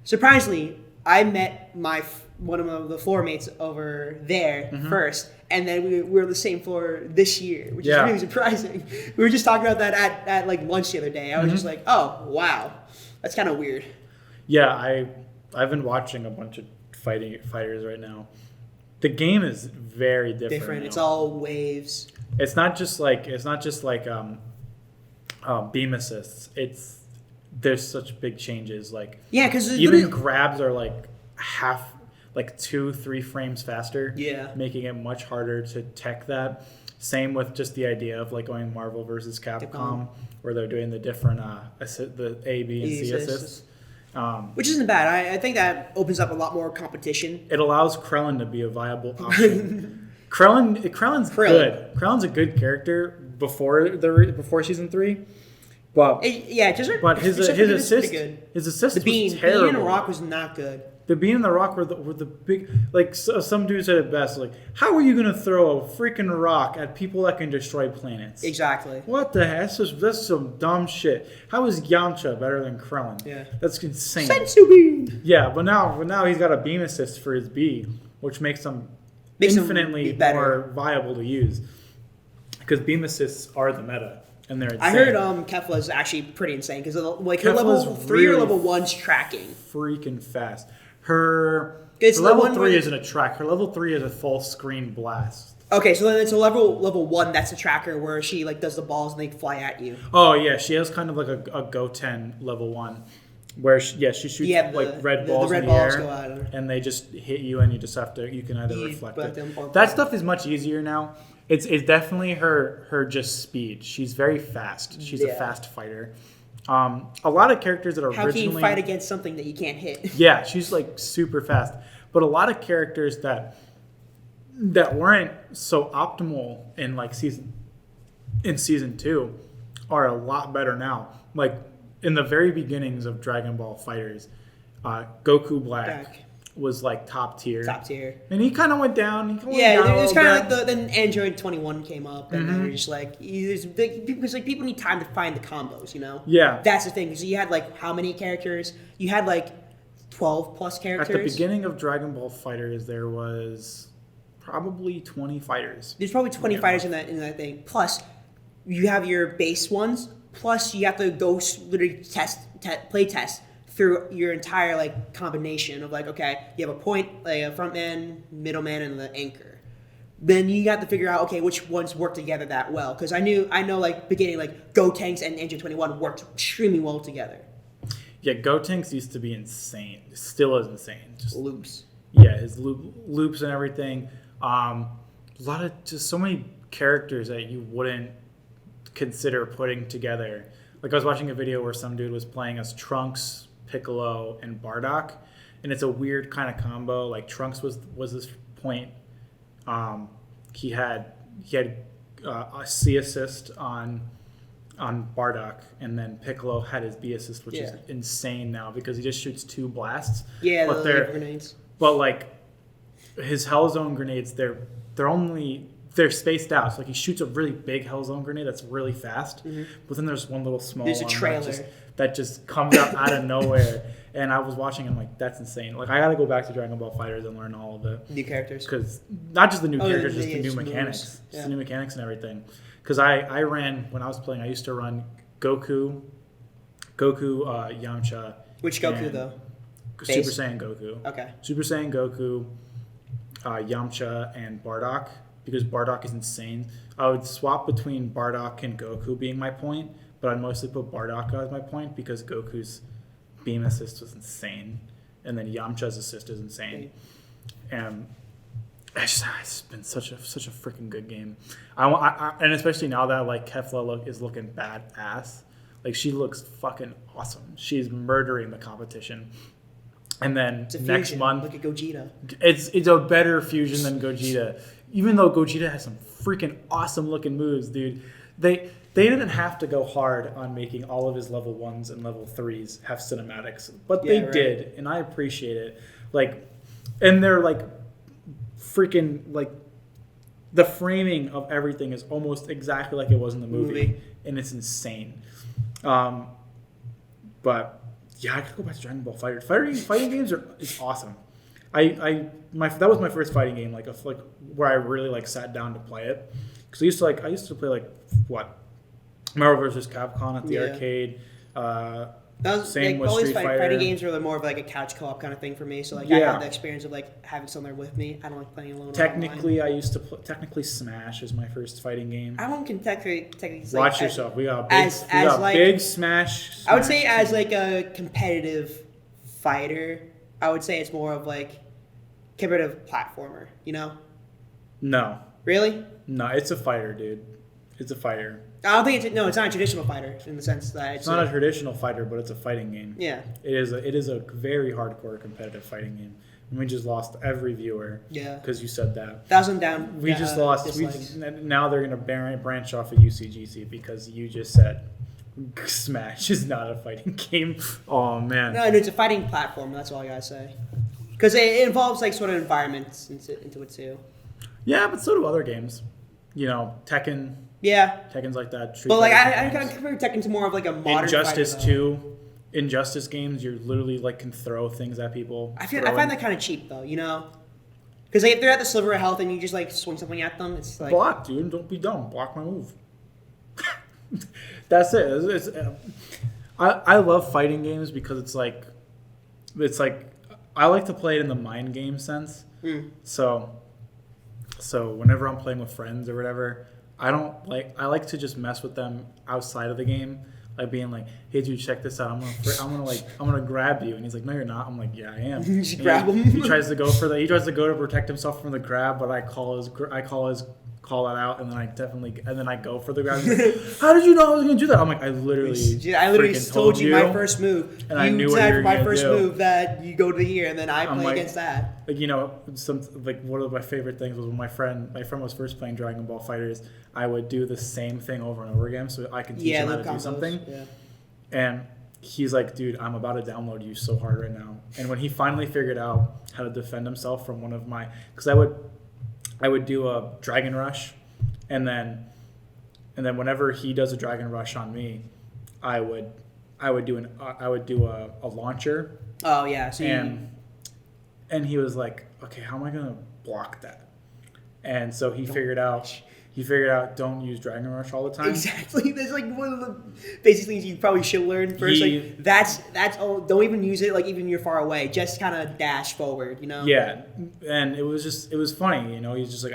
surprisingly, I met one of the floor mates over there first, and then we were on the same floor this year, which is really surprising. We were just talking about that at lunch the other day. I was just like, oh wow, that's kind of weird. Yeah, I've been watching a bunch of fighters right now. The game is very different. It's all waves. It's not just like beam assists. There's such big changes. Because even grabs are half, 2-3 frames faster. Yeah, making it much harder to tech that. Same with just the idea of going Marvel versus Capcom, where they're doing the different the A, B, and C assists. Which isn't bad. I think that opens up a lot more competition. It allows Krellin to be a viable option. Krellin's good. Krellin's a good character before season 3, but his assist the bean, was terrible. The bean in the rock was not good. The bean and the rock were the big some dude said it best. How are you gonna throw a freaking rock at people that can destroy planets? Exactly. What the heck? That's some dumb shit. How is Yamcha better than Krellin? Yeah, that's insane. Sensu bean. Yeah, but now he's got a beam assist for his B, which makes him infinitely more viable to use. Because beam assists are the meta. And they're insane. I heard Kefla is actually pretty insane because her level 3 or level 1's tracking. Freaking fast. Her level 3 isn't a track. Her level 3 is a full screen blast. Okay, so then it's a level 1 that's a tracker where she does the balls and they fly at you. Oh yeah, she has kind of a Goten level 1, where she shoots red balls in the air, go at her. And they just hit you, and you just have to. You can either reflect it. That stuff is much easier now. It's definitely her just speed. She's very fast. She's a fast fighter. A lot of characters that are How can you fight against something that you can't hit? Yeah, she's super fast. But a lot of characters that weren't so optimal in season 2 are a lot better now. In the very beginnings of Dragon Ball FighterZ, Goku Black was top tier. Top tier. And he kind of went down. It was kind of then Android 21 came up, and then we're just because people need time to find the combos, Yeah. That's the thing. So you had how many characters? You had 12 plus characters. At the beginning of Dragon Ball FighterZ, there was probably 20 fighters. There's probably 20 fighters in that thing. Plus, you have your base ones. Plus, you have to go literally play test through your entire combination of okay, you have a point, a front man, middle man, and the anchor. Then you have to figure out which ones work together that well. Because I know beginning Gotenks and Engine 21 worked extremely well together. Yeah, Gotenks used to be insane. It still is insane. Just loops. Yeah, his loops and everything. So many characters that you wouldn't consider putting together. I was watching a video where some dude was playing as Trunks, Piccolo, and Bardock, and it's a weird kind of combo. Trunks was this point. He had a C assist on Bardock, and then Piccolo had his B assist, which is insane now because he just shoots 2 blasts. Yeah, but they're grenades. But his Hell Zone grenades, they're spaced out. So he shoots a really big Hell Zone grenade that's really fast, but then there's one little small one trailer that just comes out of nowhere, And I was watching and I'm like, that's insane. Like, I got to go back to Dragon Ball FighterZ and learn all of the new characters. Because not just the new characters, just the new mechanics. Yeah. Just the new mechanics and everything. Because I ran, when I was playing, I used to run Goku, Yamcha. Which Goku, though? Super Saiyan Goku. Okay. Super Saiyan Goku, Yamcha, and Bardock. Because Bardock is insane. I would swap between Bardock and Goku being my point, but I'd mostly put Bardock as my point because Goku's beam assist was insane, and then Yamcha's assist is insane. And it's been such a freaking good game. And especially now that like Kefla is looking badass, like she looks fucking awesome. She's murdering the competition. And then next month, look at Gogeta. It's a better fusion than Gogeta. Even though Gogeta has some freaking awesome looking moves, dude. They didn't have to go hard on making all of his level 1s and level 3s have cinematics, but they did, and I appreciate it. Like, and they're like freaking like the framing of everything is almost exactly like it was in the movie. And it's insane. But yeah, I could go back to Dragon Ball FighterZ. Fighting games is awesome. That was my first fighting game, like where I really like sat down to play it. Because I used to play like Marvel vs. Capcom at the arcade. Same with Street Fighter. Fighting games are more of like a couch co-op kind of thing for me. So like I have the experience of like having someone there with me. I don't like playing alone. Technically, I used to technically Smash is my first fighting game. I don't technically watch yourself. We got big Smash. I would say as like a competitive fighter, I would say it's more of like competitive platformer. You know? No. Really? No, it's a fighter, dude. It's a fighter. I don't think it's not a traditional fighter in the sense that it's not a traditional fighter, but it's a fighting game. Yeah, it is a very hardcore competitive fighting game. And we just lost every viewer. Yeah, because you said that. 1,000 down. We just lost. Now they're gonna branch off of UCGC because you just said Smash is not a fighting game. Oh man. No, it's a fighting platform. That's all I gotta say. Because it involves like sort of environments into it too. Yeah, but so do other games. You know, Tekken. Yeah. Tekken's like that. But like I kind of compare Tekken to more of like a modern Injustice fighter, 2. Injustice games, you're literally like can throw things at people. I find that kind of cheap though, you know? Because like, if they're at the sliver of health and you just like swing something at them, it's like block, dude. Don't be dumb. Block my move. That's it. I love fighting games because it's like I like to play it in the mind game sense. So whenever I'm playing with friends or whatever, I like to just mess with them outside of the game, like being like, "Hey, dude, check this out. I'm gonna grab you," and he's like, "No, you're not." I'm like, "Yeah, I am." You just grab him. He tries to go to protect himself from the grab, but I call that out, and then I go for the grab. Like, how did you know I was gonna do that? I'm like, I literally told you my first move, and I knew what you were my gonna first do. move that you go to here, and then I play against that. Like, you know, one of my favorite things was when my friend was first playing Dragon Ball FighterZ. I would do the same thing over and over again, so I could teach him how to do something. Yeah. And he's like, "Dude, I'm about to download you so hard right now." And when he finally figured out how to defend himself from one of my, because I would do a Dragon Rush, and then whenever he does a Dragon Rush on me, I would do a launcher. Oh yeah. So and he was like, "Okay, how am I gonna block that?" And so he figured out don't use Dragon Rush all the time. Exactly. That's like one of the basic things you probably should learn first. That's all. Don't even use it like even when you're far away. Just kind of dash forward, you know. Yeah, and it was funny, you know. He's just like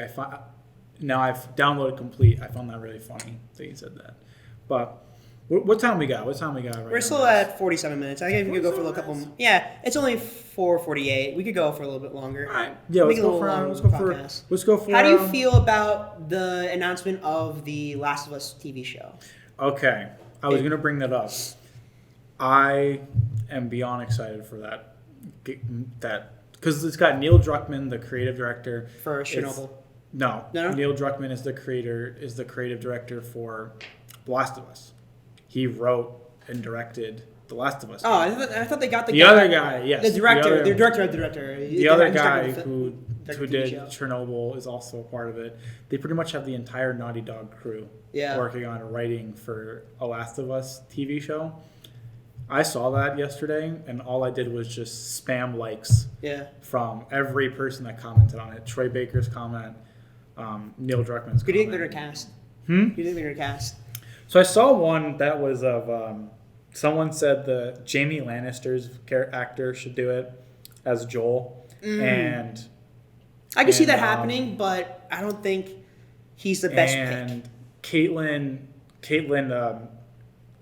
now I've downloaded Complete. I found that really funny that he said that. But what time we got? Right now? We're still at 47 minutes. I think we could go for a couple. Yeah, it's only 4:48. We could go for a little bit longer. All right. Yeah, let's go for. How do you feel about the announcement of the Last of Us TV show? Okay, I was gonna bring that up. I am beyond excited for that because it's got Neil Druckmann, the creative director for Chernobyl. No. Neil Druckmann is the creative director for The Last of Us. He wrote and directed The Last of Us. Oh, I thought they got the other guy. Yes, the director. The director of the director. The other guy who did Chernobyl is also a part of it. They pretty much have the entire Naughty Dog crew working on writing for a Last of Us TV show. I saw that yesterday, and all I did was just spam likes from every person that commented on it. Troy Baker's comment, Neil Druckmann's comment. Who do you think they're going to cast? Who do you think they're going to cast? So I saw one that was of someone said the Jamie Lannister's actor should do it as Joel, and I can see that happening, but I don't think he's the best pick. And Caitlin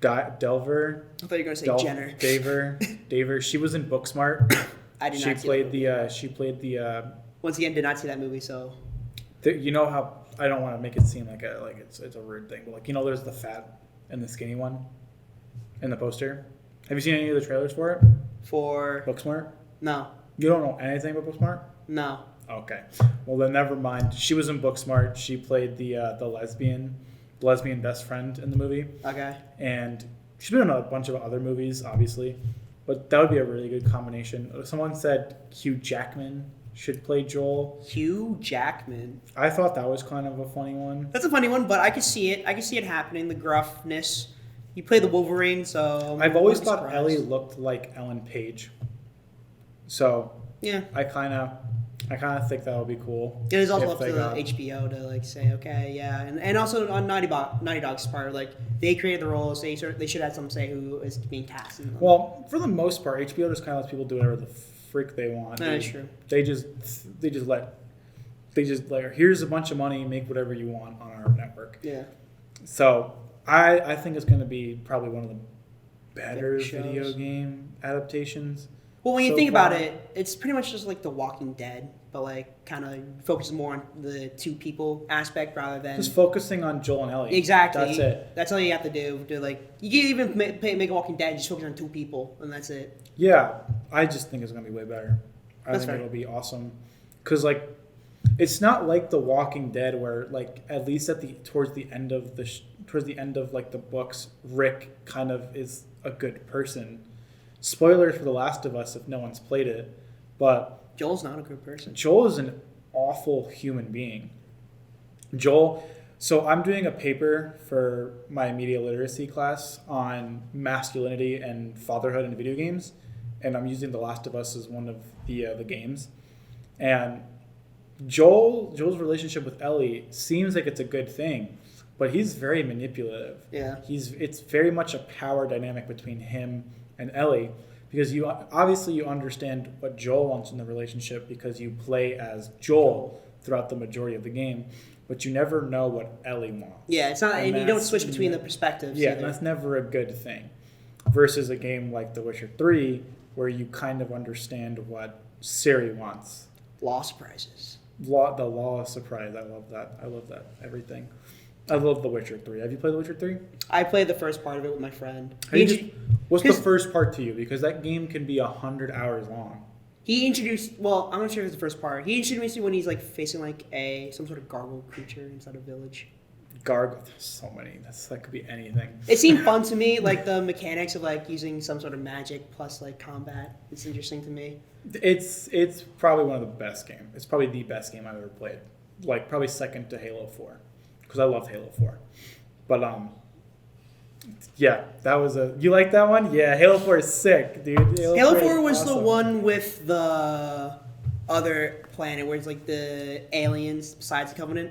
Delver. I thought you were going to say Jenner. Daver. She was in Booksmart. I did not see that movie. She played the. Once again, did not see that movie. So. You know how I don't want to make it seem like it's a rude thing, but there's the fat and the skinny one in the poster. Have you seen any of the trailers for it? For Booksmart? No. You don't know anything about Booksmart? No. Okay. Well, then never mind. She was in Booksmart. She played the lesbian best friend in the movie. Okay. And she's been in a bunch of other movies, obviously, but that would be a really good combination. Someone said Hugh Jackman should play Joel. Hugh Jackman. I thought that was kind of a funny one. That's a funny one, but I could see it. I could see it happening. The gruffness. He played the Wolverine, so I've always thought Ellie looked like Ellen Page. So yeah, I kind of think that would be cool. It is also up to the HBO to say okay, yeah, and also on Naughty Dog's part, they created the roles. They should have some say who is being cast in them. Well, for the most part, HBO just kind of lets people do whatever the freak they want. That is true. They just let here's a bunch of money, make whatever you want on our network. Yeah. So I think it's going to be probably one of the better video game adaptations. Well, when you think about it, it's pretty much just like The Walking Dead, but kind of focuses more on the two people aspect rather than just focusing on Joel and Ellie. Exactly. That's it. That's all you have to do. You can even make a Walking Dead just focus on two people, and that's it. Yeah, I just think it's gonna be way better. I think it'll be awesome, because it's not like The Walking Dead where at least towards the end of the books, Rick kind of is a good person. Spoilers for The Last of Us if no one's played it, but Joel's not a good person. Joel is an awful human being. So I'm doing a paper for my media literacy class on masculinity and fatherhood in video games, and I'm using The Last of Us as one of the games. And Joel's relationship with Ellie seems like it's a good thing, but he's very manipulative. Yeah. It's very much a power dynamic between him and Ellie, because you understand what Joel wants in the relationship because you play as Joel throughout the majority of the game, but you never know what Ellie wants. Yeah, it's not, and you don't switch between the perspectives. Yeah, and that's never a good thing. Versus a game like The Witcher 3, where you kind of understand what Ciri wants. Law surprises. The law of surprise. I love that. Everything. I love The Witcher 3. Have you played The Witcher 3? I played the first part of it with my friend. What's the first part to you? Because that game can be 100 hours long. He introduced, well, I'm not sure if it's the first part. He introduced me when he's facing some sort of gargoyle creature inside a village. There's so many. That could be anything. It seemed fun to me, the mechanics of using some sort of magic plus combat. It's interesting to me. It's probably one of the best games. It's probably the best game I've ever played. Probably second to Halo 4. Because I love Halo 4. But yeah, that was you like that one? Yeah, Halo 4 is sick, dude. Halo 4 was awesome. The one with the other planet where it's the aliens besides the Covenant,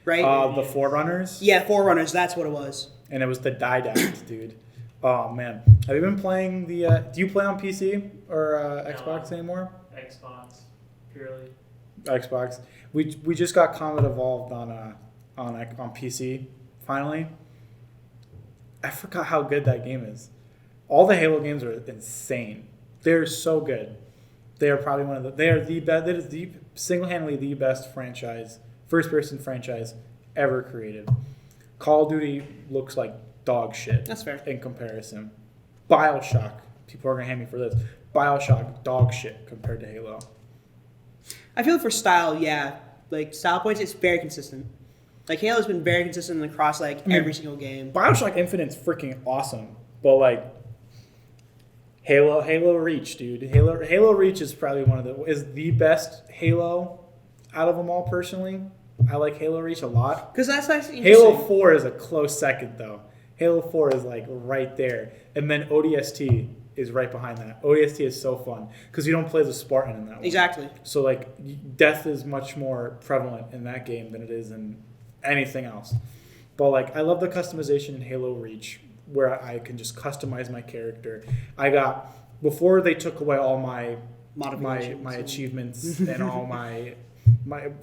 right? The Forerunners? Yeah, Forerunners, that's what it was. And it was the Didact, dude. Oh, man. Have you been playing do you play on PC or Xbox anymore? Xbox, purely. Xbox. We just got Combat Evolved on PC, finally. I forgot how good that game is. All the Halo games are insane. They're so good. They are probably they are the best. That is the single-handedly the best first-person franchise ever created. Call of Duty looks like dog shit. That's fair. In comparison. BioShock. People are gonna hand me for this. BioShock, dog shit compared to Halo. I feel for style, yeah. Style points, it's very consistent. Halo's been very consistent across every single game. BioShock Infinite's freaking awesome, but Halo Reach, dude. Halo Reach is probably is the best Halo out of them all. Personally, I like Halo Reach a lot. Because that's actually Halo 4 is a close second though. Halo 4 is like right there. And then ODST is right behind that. ODST is so fun because you don't play as a Spartan in that one. Exactly. So like death is much more prevalent in that game than it is in anything else. But like I love the customization in Halo Reach where I can just customize my character. I got before they took away all my achievements and all my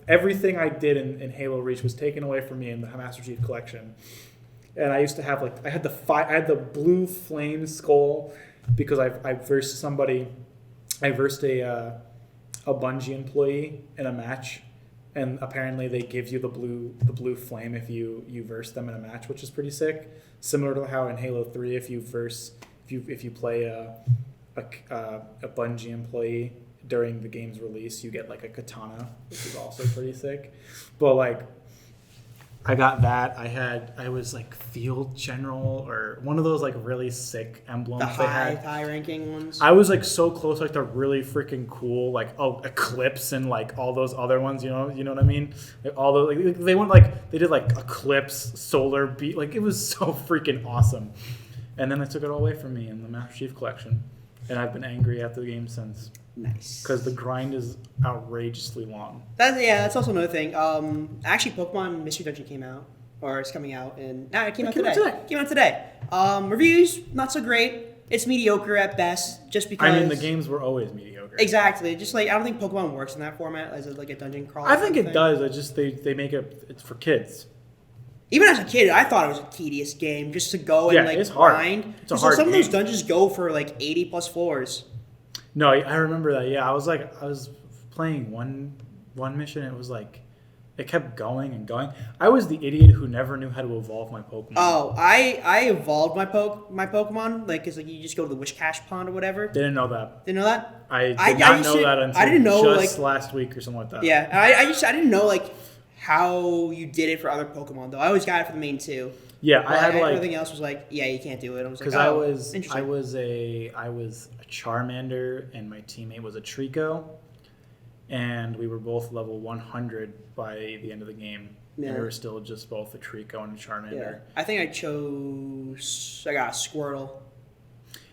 everything I did in Halo Reach was taken away from me in the Master Chief Collection. And I used to have I had the blue flame skull because I versed somebody. I versed a Bungie employee in a match, and apparently they give you the blue flame if you verse them in a match, which is pretty sick. Similar to how in Halo 3, if you play a Bungie employee during the game's release, you get like a katana, which is also pretty sick. But like I got that. I was like Field General or one of those like really sick emblems. The high ranking ones. I was like so close, like the really freaking cool, like Eclipse and like all those other ones. You know what I mean? Like all those, like they went like they did like Eclipse, Solar Beat, like it was so freaking awesome. And then they took it all away from me in the Master Chief Collection, and I've been angry at the game since. Nice. Because the grind is outrageously long. That's also another thing. Actually, Pokemon Mystery Dungeon came out, or it's coming out, and it came out today. Reviews not so great. It's mediocre at best, just because. I mean, the games were always mediocre. Exactly. Just like I don't think Pokemon works in that format as like a dungeon crawler. I think it does. I just they make it's for kids. Even as a kid, I thought it was a tedious game just to go and like it's hard. grind. It's a hard some game. of those dungeons go for like 80 plus floors. No, I remember that. Yeah, I was playing one mission. And it was like it kept going and going. I was the idiot who never knew how to evolve my Pokemon. Oh, I evolved my Pokemon like cause like you just go to the Wish Cache pond or whatever. Didn't know that. Didn't know that. I did not know that until I didn't know just like last week or something like that. Yeah, I didn't know like how you did it for other Pokemon though. I always got it for the main two. Yeah, I had like everything else was like, yeah, you can't do it. I was like, because I was a Charmander and my teammate was a Trico, and we were both level 100 by the end of the game. Yeah. And we were still just both a Trico and a Charmander. Yeah. I think I got a Squirtle.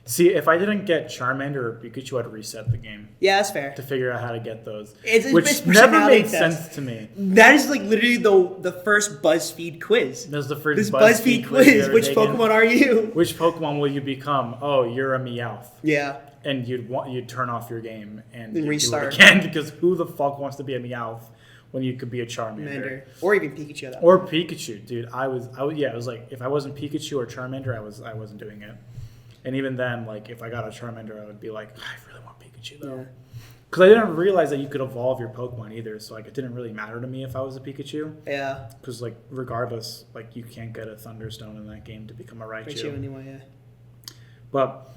See, if I didn't get Charmander or Pikachu, I'd reset the game. Yeah, that's fair. To figure out how to get those. Which never made sense to me. That is like literally the first BuzzFeed quiz. That's the first BuzzFeed quiz. Which Pokemon are you? Which Pokemon will you become? Oh, you're a Meowth. Yeah. And you'd turn off your game and restart do it again because who the fuck wants to be a Meowth when you could be a Charmander or even Pikachu? Or Pikachu, dude. I was like if I wasn't Pikachu or Charmander, I wasn't doing it. And even then, like, if I got a Charmander, I would be like, I really want Pikachu, though. Because I didn't realize that you could evolve your Pokemon either, so, like, it didn't really matter to me if I was a Pikachu. Yeah. Because, like, regardless, like, you can't get a Thunderstone in that game to become a Raichu. Raichu anyway, yeah. But,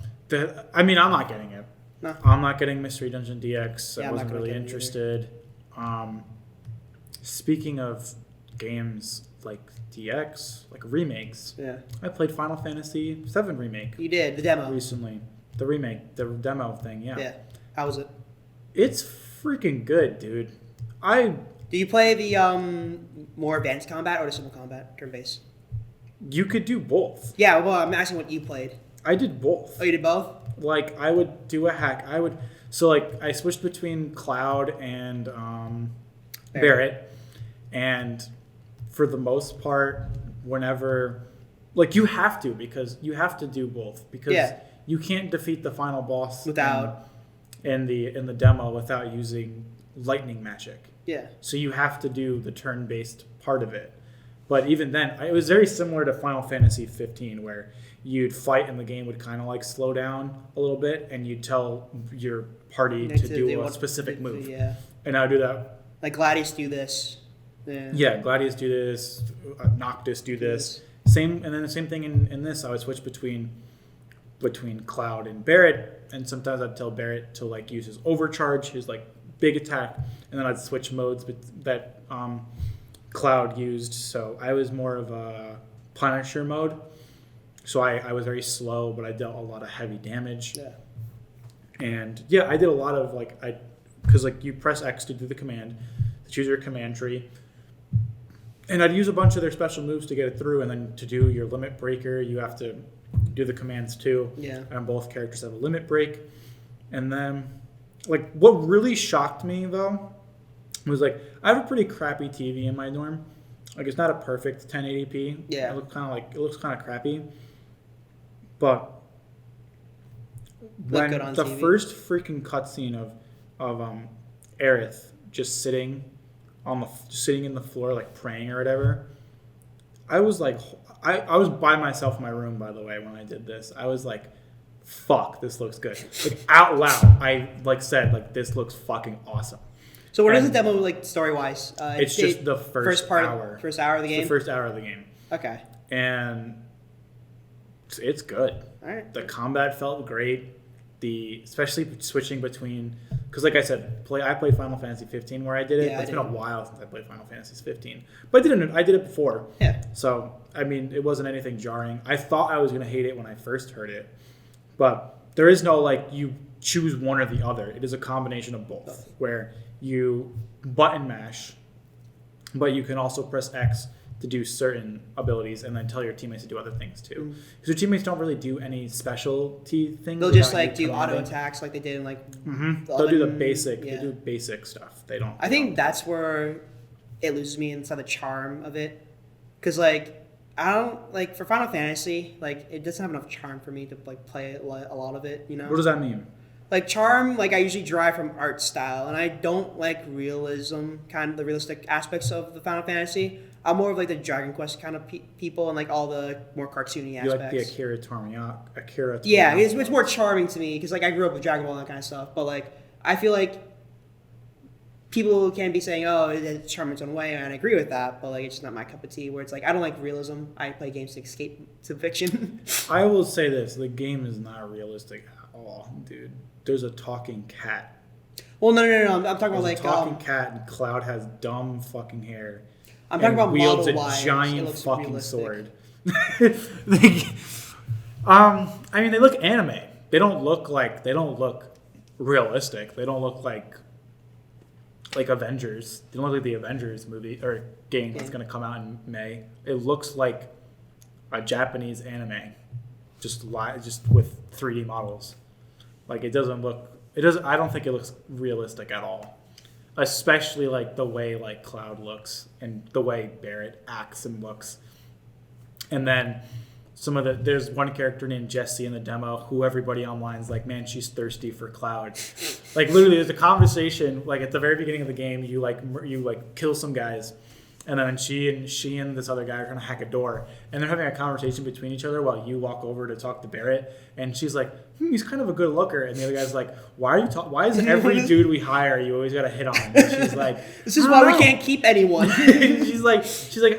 I'm not getting it. No. I'm not getting Mystery Dungeon DX. Yeah, I wasn't really interested. Speaking of games like DX, like remakes. Yeah. I played Final Fantasy VII Remake. You did, the demo. Recently. The remake, the demo thing, yeah. Yeah. How was it? It's freaking good, dude. Do you play the more advanced combat or the simple combat, turn-based? You could do both. Yeah, well, I'm asking what you played. I did both. Oh, you did both? Like, I would do a hack. So, like, I switched between Cloud and Barrett. And for the most part, whenever, like, you have to because you have to do both because you can't defeat the final boss without in the demo without using lightning magic. Yeah. So you have to do the turn-based part of it. But even then, it was very similar to Final Fantasy 15 where you'd fight and the game would kind of like slow down a little bit and you'd tell your party to do a specific move. Yeah. And I would do that. Like Gladius do this. Yeah, Gladius do this, Noctis do this. And then the same thing in this. I would switch between Cloud and Barrett, and sometimes I'd tell Barrett to like use his overcharge, his like big attack, and then I'd switch modes that Cloud used. So I was more of a Punisher mode. So I was very slow, but I dealt a lot of heavy damage. Yeah. And yeah, I did a lot of because like you press X to do the command, to choose your command tree. And I'd use a bunch of their special moves to get it through, and then to do your limit breaker, you have to do the commands too. Yeah. And both characters have a limit break. And then, like, what really shocked me, though, was, like, I have a pretty crappy TV in my dorm. Like, it's not a perfect 1080p. Yeah. It looks kind of crappy. But when the TV. first freaking cutscene of Aerith just sitting in the floor, like, praying or whatever, I was like, I was by myself in my room, by the way, when I did this. I was like, fuck, this looks good. Like, out loud, I, like, said, like, this looks fucking awesome. So what is the demo like story-wise? It's just the first hour. First hour of the game? The first hour of the game. Okay. And it's good. All right. The combat felt great. Especially switching between, because like I said, I played Final Fantasy 15 where I did it. Yeah, It's been a while since I played Final Fantasy 15, but I did it before. Yeah. So I mean, it wasn't anything jarring. I thought I was gonna hate it when I first heard it, but there is no like you choose one or the other. It is a combination of both, where you button mash, but you can also press X to do certain abilities and then tell your teammates to do other things too. Because your teammates don't really do any specialty things. They'll just like do auto attacks like they did in like. They'll do the basic. Yeah. They do basic stuff. They don't. I think that's where it loses me inside the charm of it, because like I don't like for Final Fantasy like it doesn't have enough charm for me to like play a lot of it. You know. What does that mean? Like charm, like I usually derive from art style, and I don't like realism, kind of the realistic aspects of the Final Fantasy. I'm more of like the Dragon Quest kind of people, and like all the more cartoony aspects. You like the Akira Toriyama? Yeah, it's more charming to me because like I grew up with Dragon Ball and that kind of stuff. But like I feel like people can be saying, "Oh, it's charming its own way," and I agree with that. But like it's just not my cup of tea. Where it's like I don't like realism. I play games to escape to fiction. I will say this: the game is not realistic at all, dude. There's a talking cat. Well, no. I'm talking about like talking cat, and Cloud has dumb fucking hair. I'm talking about wields model-wise. a giant fucking realistic. sword. I mean, they look anime. They don't look realistic. They don't look like Avengers. They don't look like the Avengers movie or game that's going to come out in May. It looks like a Japanese anime, just with 3D models. Like it doesn't look. It doesn't. I don't think it looks realistic at all. Especially like the way like Cloud looks and the way Barrett acts and looks. And then there's one character named Jessie in the demo who everybody online's like, man, she's thirsty for Cloud. Like literally there's a conversation like at the very beginning of the game, you kill some guys, and then she and this other guy are gonna hack a door, and they're having a conversation between each other while you walk over to talk to Barrett, and she's like, he's kind of a good looker, and the other guy's like, why is every dude we hire you always gotta hit on? And she's like, this is why we can't keep anyone. she's like,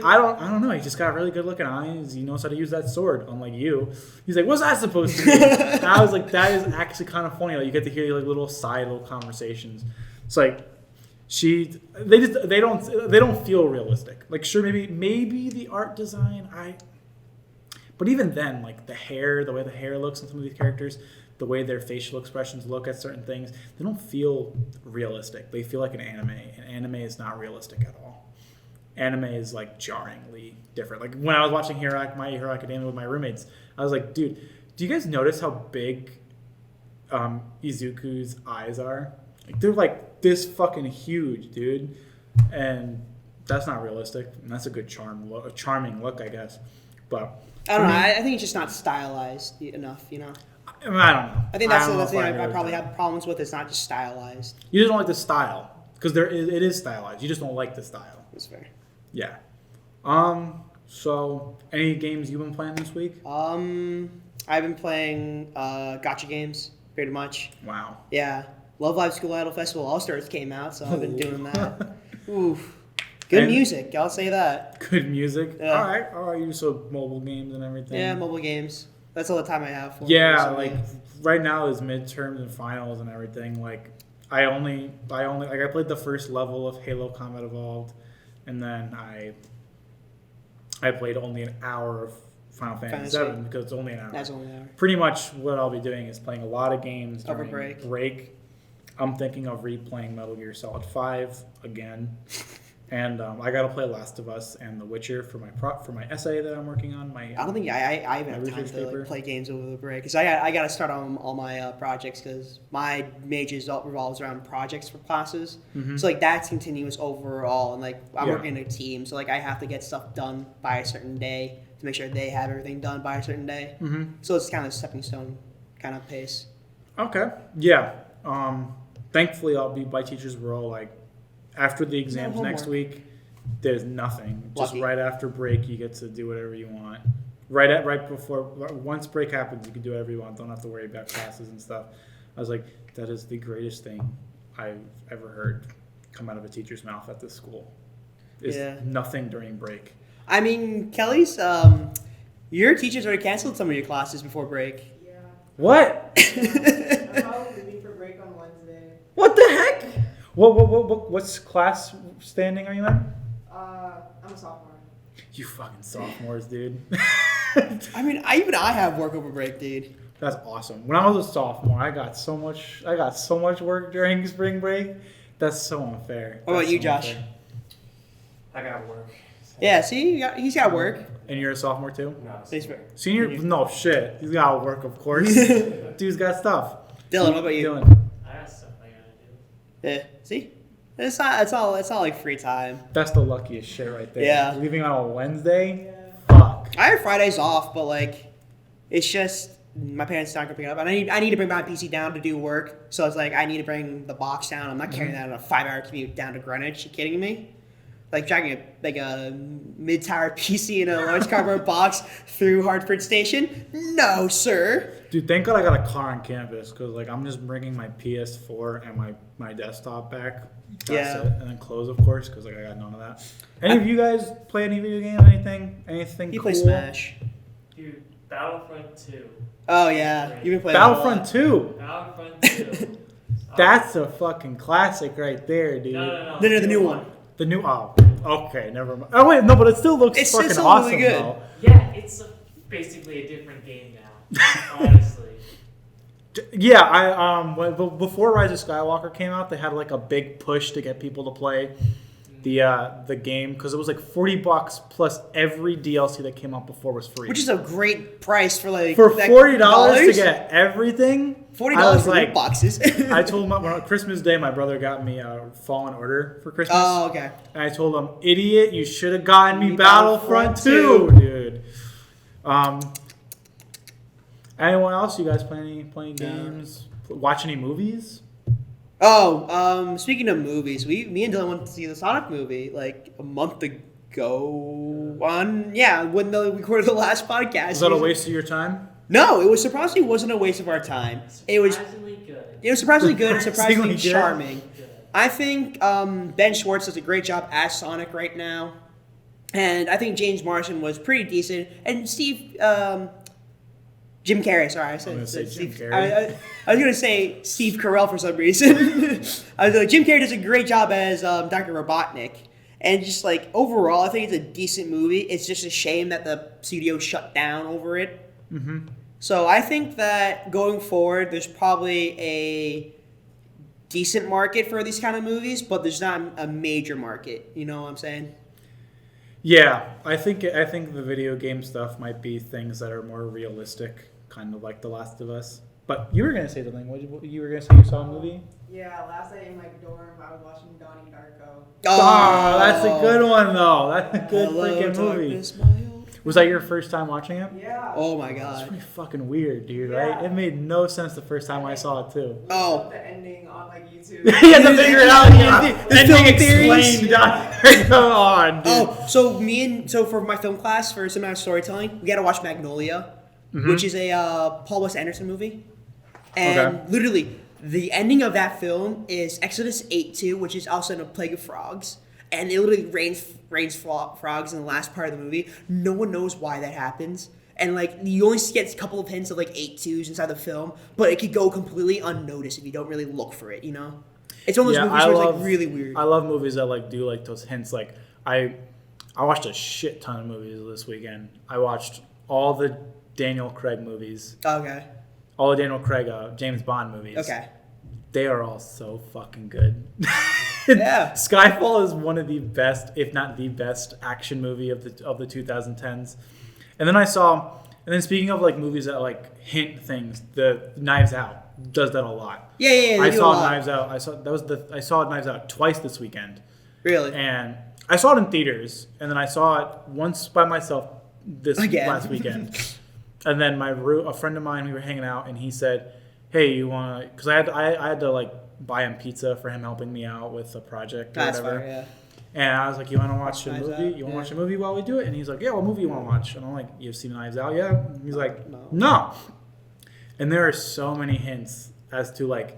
I don't know. He just got really good looking eyes. He knows how to use that sword, unlike you. He's like, what's that supposed to mean? And I was like, that is actually kind of funny. Like you get to hear like little conversations. It's like they don't feel realistic. Like sure, maybe the art design but even then, like the way the hair looks on some of these characters, the way their facial expressions look at certain things, they don't feel realistic. They feel like an anime, and anime is not realistic at all. Anime is like jarringly different. Like when I was watching My Hero Academia with my roommates, I was like, dude, do you guys notice how big Izuku's eyes are? Like they're like this fucking huge, dude. And that's not realistic. And that's a good charming look, I guess. But I don't know. I think it's just not stylized enough, you know? I don't know. I think that's the thing I probably have problems with. It's not just stylized. You just don't like the style. Because it is stylized. You just don't like the style. That's fair. Yeah. So, any games you've been playing this week? I've been playing gacha games, pretty much. Wow. Yeah. Love Live School Idol Festival All-Stars came out, so I've been doing that. Oof. Good music, I'll say that. Good music? Yeah. All right. You so mobile games and everything? Yeah, mobile games. That's all the time I have for yeah, like right now is midterms and finals and everything. Like I played the first level of Halo Combat Evolved, and then I played only an hour of Final Fantasy VII because it's only an hour. That's only an hour. Pretty much what I'll be doing is playing a lot of games during Over break. I'm thinking of replaying Metal Gear Solid 5 again. And I got to play Last of Us and The Witcher for my essay that I'm working on. I don't think I even have time to like, play games over the break because I got to start on all my projects because my major revolves around projects for classes. Mm-hmm. So like that's continuous overall, and like I'm working in a team, so like I have to get stuff done by a certain day to make sure they have everything done by a certain day. Mm-hmm. So it's kind of a stepping stone kind of pace. Okay. Yeah. Thankfully, my teachers were all like, after the exams next week, there's nothing. Just right after break, you get to do whatever you want. Right before, once break happens, you can do whatever you want. Don't have to worry about classes and stuff. I was like, that is the greatest thing I've ever heard come out of a teacher's mouth at this school. Is nothing during break. I mean, Kelly's, your teachers already canceled some of your classes before break. Yeah. What? I'm probably leaving for break on Wednesday. What the heck? What's class standing are you in? I'm a sophomore. You fucking sophomores, dude. I mean, I have work over break, dude. That's awesome. When I was a sophomore, I got so much work during spring break. That's so unfair. What about you, Josh? Unfair. I got work. Yeah, see, he's got work. And you're a sophomore too? No. Senior? No shit. He's got work, of course. Dude's got stuff. Dylan, what about you? Dylan. I got stuff I gotta do. Yeah, see? It's all like free time. That's the luckiest shit right there. Yeah. Leaving on a Wednesday? Fuck. I have Fridays off, but like, it's just my parents aren't gonna pick it up, and I need to bring my PC down to do work. So it's like I need to bring the box down. I'm not carrying that on a 5-hour commute down to Greenwich. You kidding me? Like dragging a mid-tower PC in a large cardboard box through Hartford Station? No, sir. Dude, thank God I got a car on campus because like I'm just bringing my PS4 and my desktop back. That's it. And then clothes, of course, because like I got none of that. Any of you guys play any video games? Anything? You cool? play Smash. Dude, Battlefront 2. Oh yeah, you've been playing Battlefront 2. Battlefront 2. That's a fucking classic right there, dude. No. The new one. The new okay, never mind. Oh wait, no, but it still looks fucking still awesome really good. though. Yeah, it's basically a different game now. Honestly. Yeah, before Rise of Skywalker came out, they had like a big push to get people to play the game because it was like $40 plus every DLC that came out before was free. Which is a great price for like for $40 to get everything. $40 for loot boxes. I told him on Christmas Day, my brother got me Fallen Order for Christmas. Oh, okay. And I told him, idiot, you should have gotten me Battlefront 2, dude. Anyone else? You guys playing games? Watch any movies? Oh, speaking of movies, me and Dylan went to see the Sonic movie like a month ago. When we recorded the last podcast. Was that a waste of your time? No, it was surprisingly wasn't a waste of our time. It was surprisingly good. It was surprisingly good and surprisingly Good. charming. I think Ben Schwartz does a great job as Sonic right now, and I think James Marsden was pretty decent. And Jim Carrey. Sorry, I said Steve. I was gonna say Steve Carell for some reason. I was like, Jim Carrey does a great job as Dr. Robotnik, and just like overall, I think it's a decent movie. It's just a shame that the studio shut down over it. Mm-hmm. So I think that going forward, there's probably a decent market for these kind of movies, but there's not a major market. You know what I'm saying? Yeah, I think the video game stuff might be things that are more realistic, kind of like The Last of Us. But you were gonna say something. You were gonna say you saw a movie? Yeah, last night in my dorm, I was watching Donnie Darko. Oh, that's a good one though. That's a good freaking movie. Was that your first time watching it? Yeah. Oh my It's god. pretty fucking weird, dude, Yeah. right? It made no sense the first time I saw it too. Oh. The ending on like YouTube. You had to figure it out. The film theories. Explained. Come on, dude. Oh, so for my film class for cinematic storytelling, we got to watch Magnolia, which is a Paul Wes Anderson movie, and literally the ending of that film is Exodus 8:2, which is also in a plague of frogs, and it literally rains frogs in the last part of the movie. No one knows why that happens. And like you only get a couple of hints of like 8:2s inside the film, but it could go completely unnoticed if you don't really look for it. You know, it's one of those movies where it's like really weird. I love movies that like do like those hints. Like I watched a shit ton of movies this weekend. I watched all the Daniel Craig movies. Okay. All the Daniel Craig James Bond movies. Okay. They are all so fucking good. Yeah. Skyfall is one of the best, if not the best, action movie of the 2010s. And then speaking of like movies that like hint things, the Knives Out does that a lot. Yeah. I saw Knives Out. I saw Knives Out twice this weekend. Really? And I saw it in theaters, and then I saw it once by myself last weekend. And then a friend of mine, we were hanging out, and he said, "Hey, you want to?" Because I had to like buy him pizza for him helping me out with a project or whatever. Fair, yeah. And I was like, "You want to watch a movie? Out? You want to watch a movie while we do it?" And he's like, "Yeah, what movie you want to watch?" And I'm like, "You've seen Knives Out, yeah?" And he's like, "No." And there are so many hints as to like,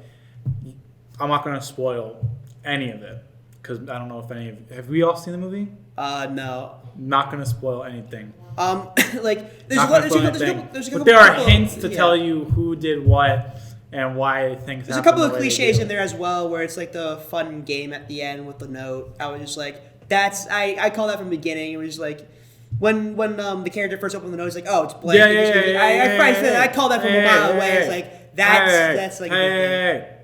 I'm not gonna spoil any of it because I don't know if have we all seen the movie? No. Not gonna spoil anything. Like But there are hints to tell you who did what and why things. There's a couple of cliches in there as well, where it's like the fun game at the end with the note. I was just like, I call that from the beginning. It was like when the character first opened the note, it's like, oh, it's blank. I call that from a mile away. It's like that's like a good thing.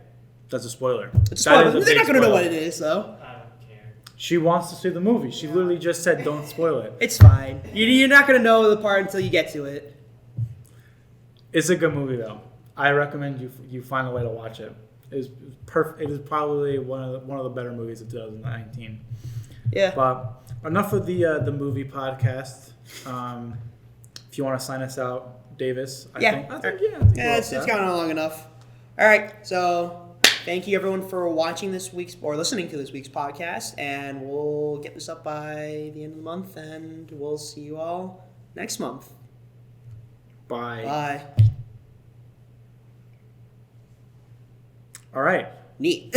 That's a spoiler. It's a spoiler. They're not gonna know what it is, though. She wants to see the movie. She literally just said, "Don't spoil it." It's fine. You're not gonna know the part until you get to it. It's a good movie, though. I recommend you find a way to watch it. It is perfect. It is probably one of the better movies of 2019. Yeah. But enough of the movie podcast. If you want to sign us out, Davis. I think it's gone on long enough. All right, so. Thank you, everyone, for watching listening to this week's podcast, and we'll get this up by the end of the month, and we'll see you all next month. Bye. Bye. All right. Neat.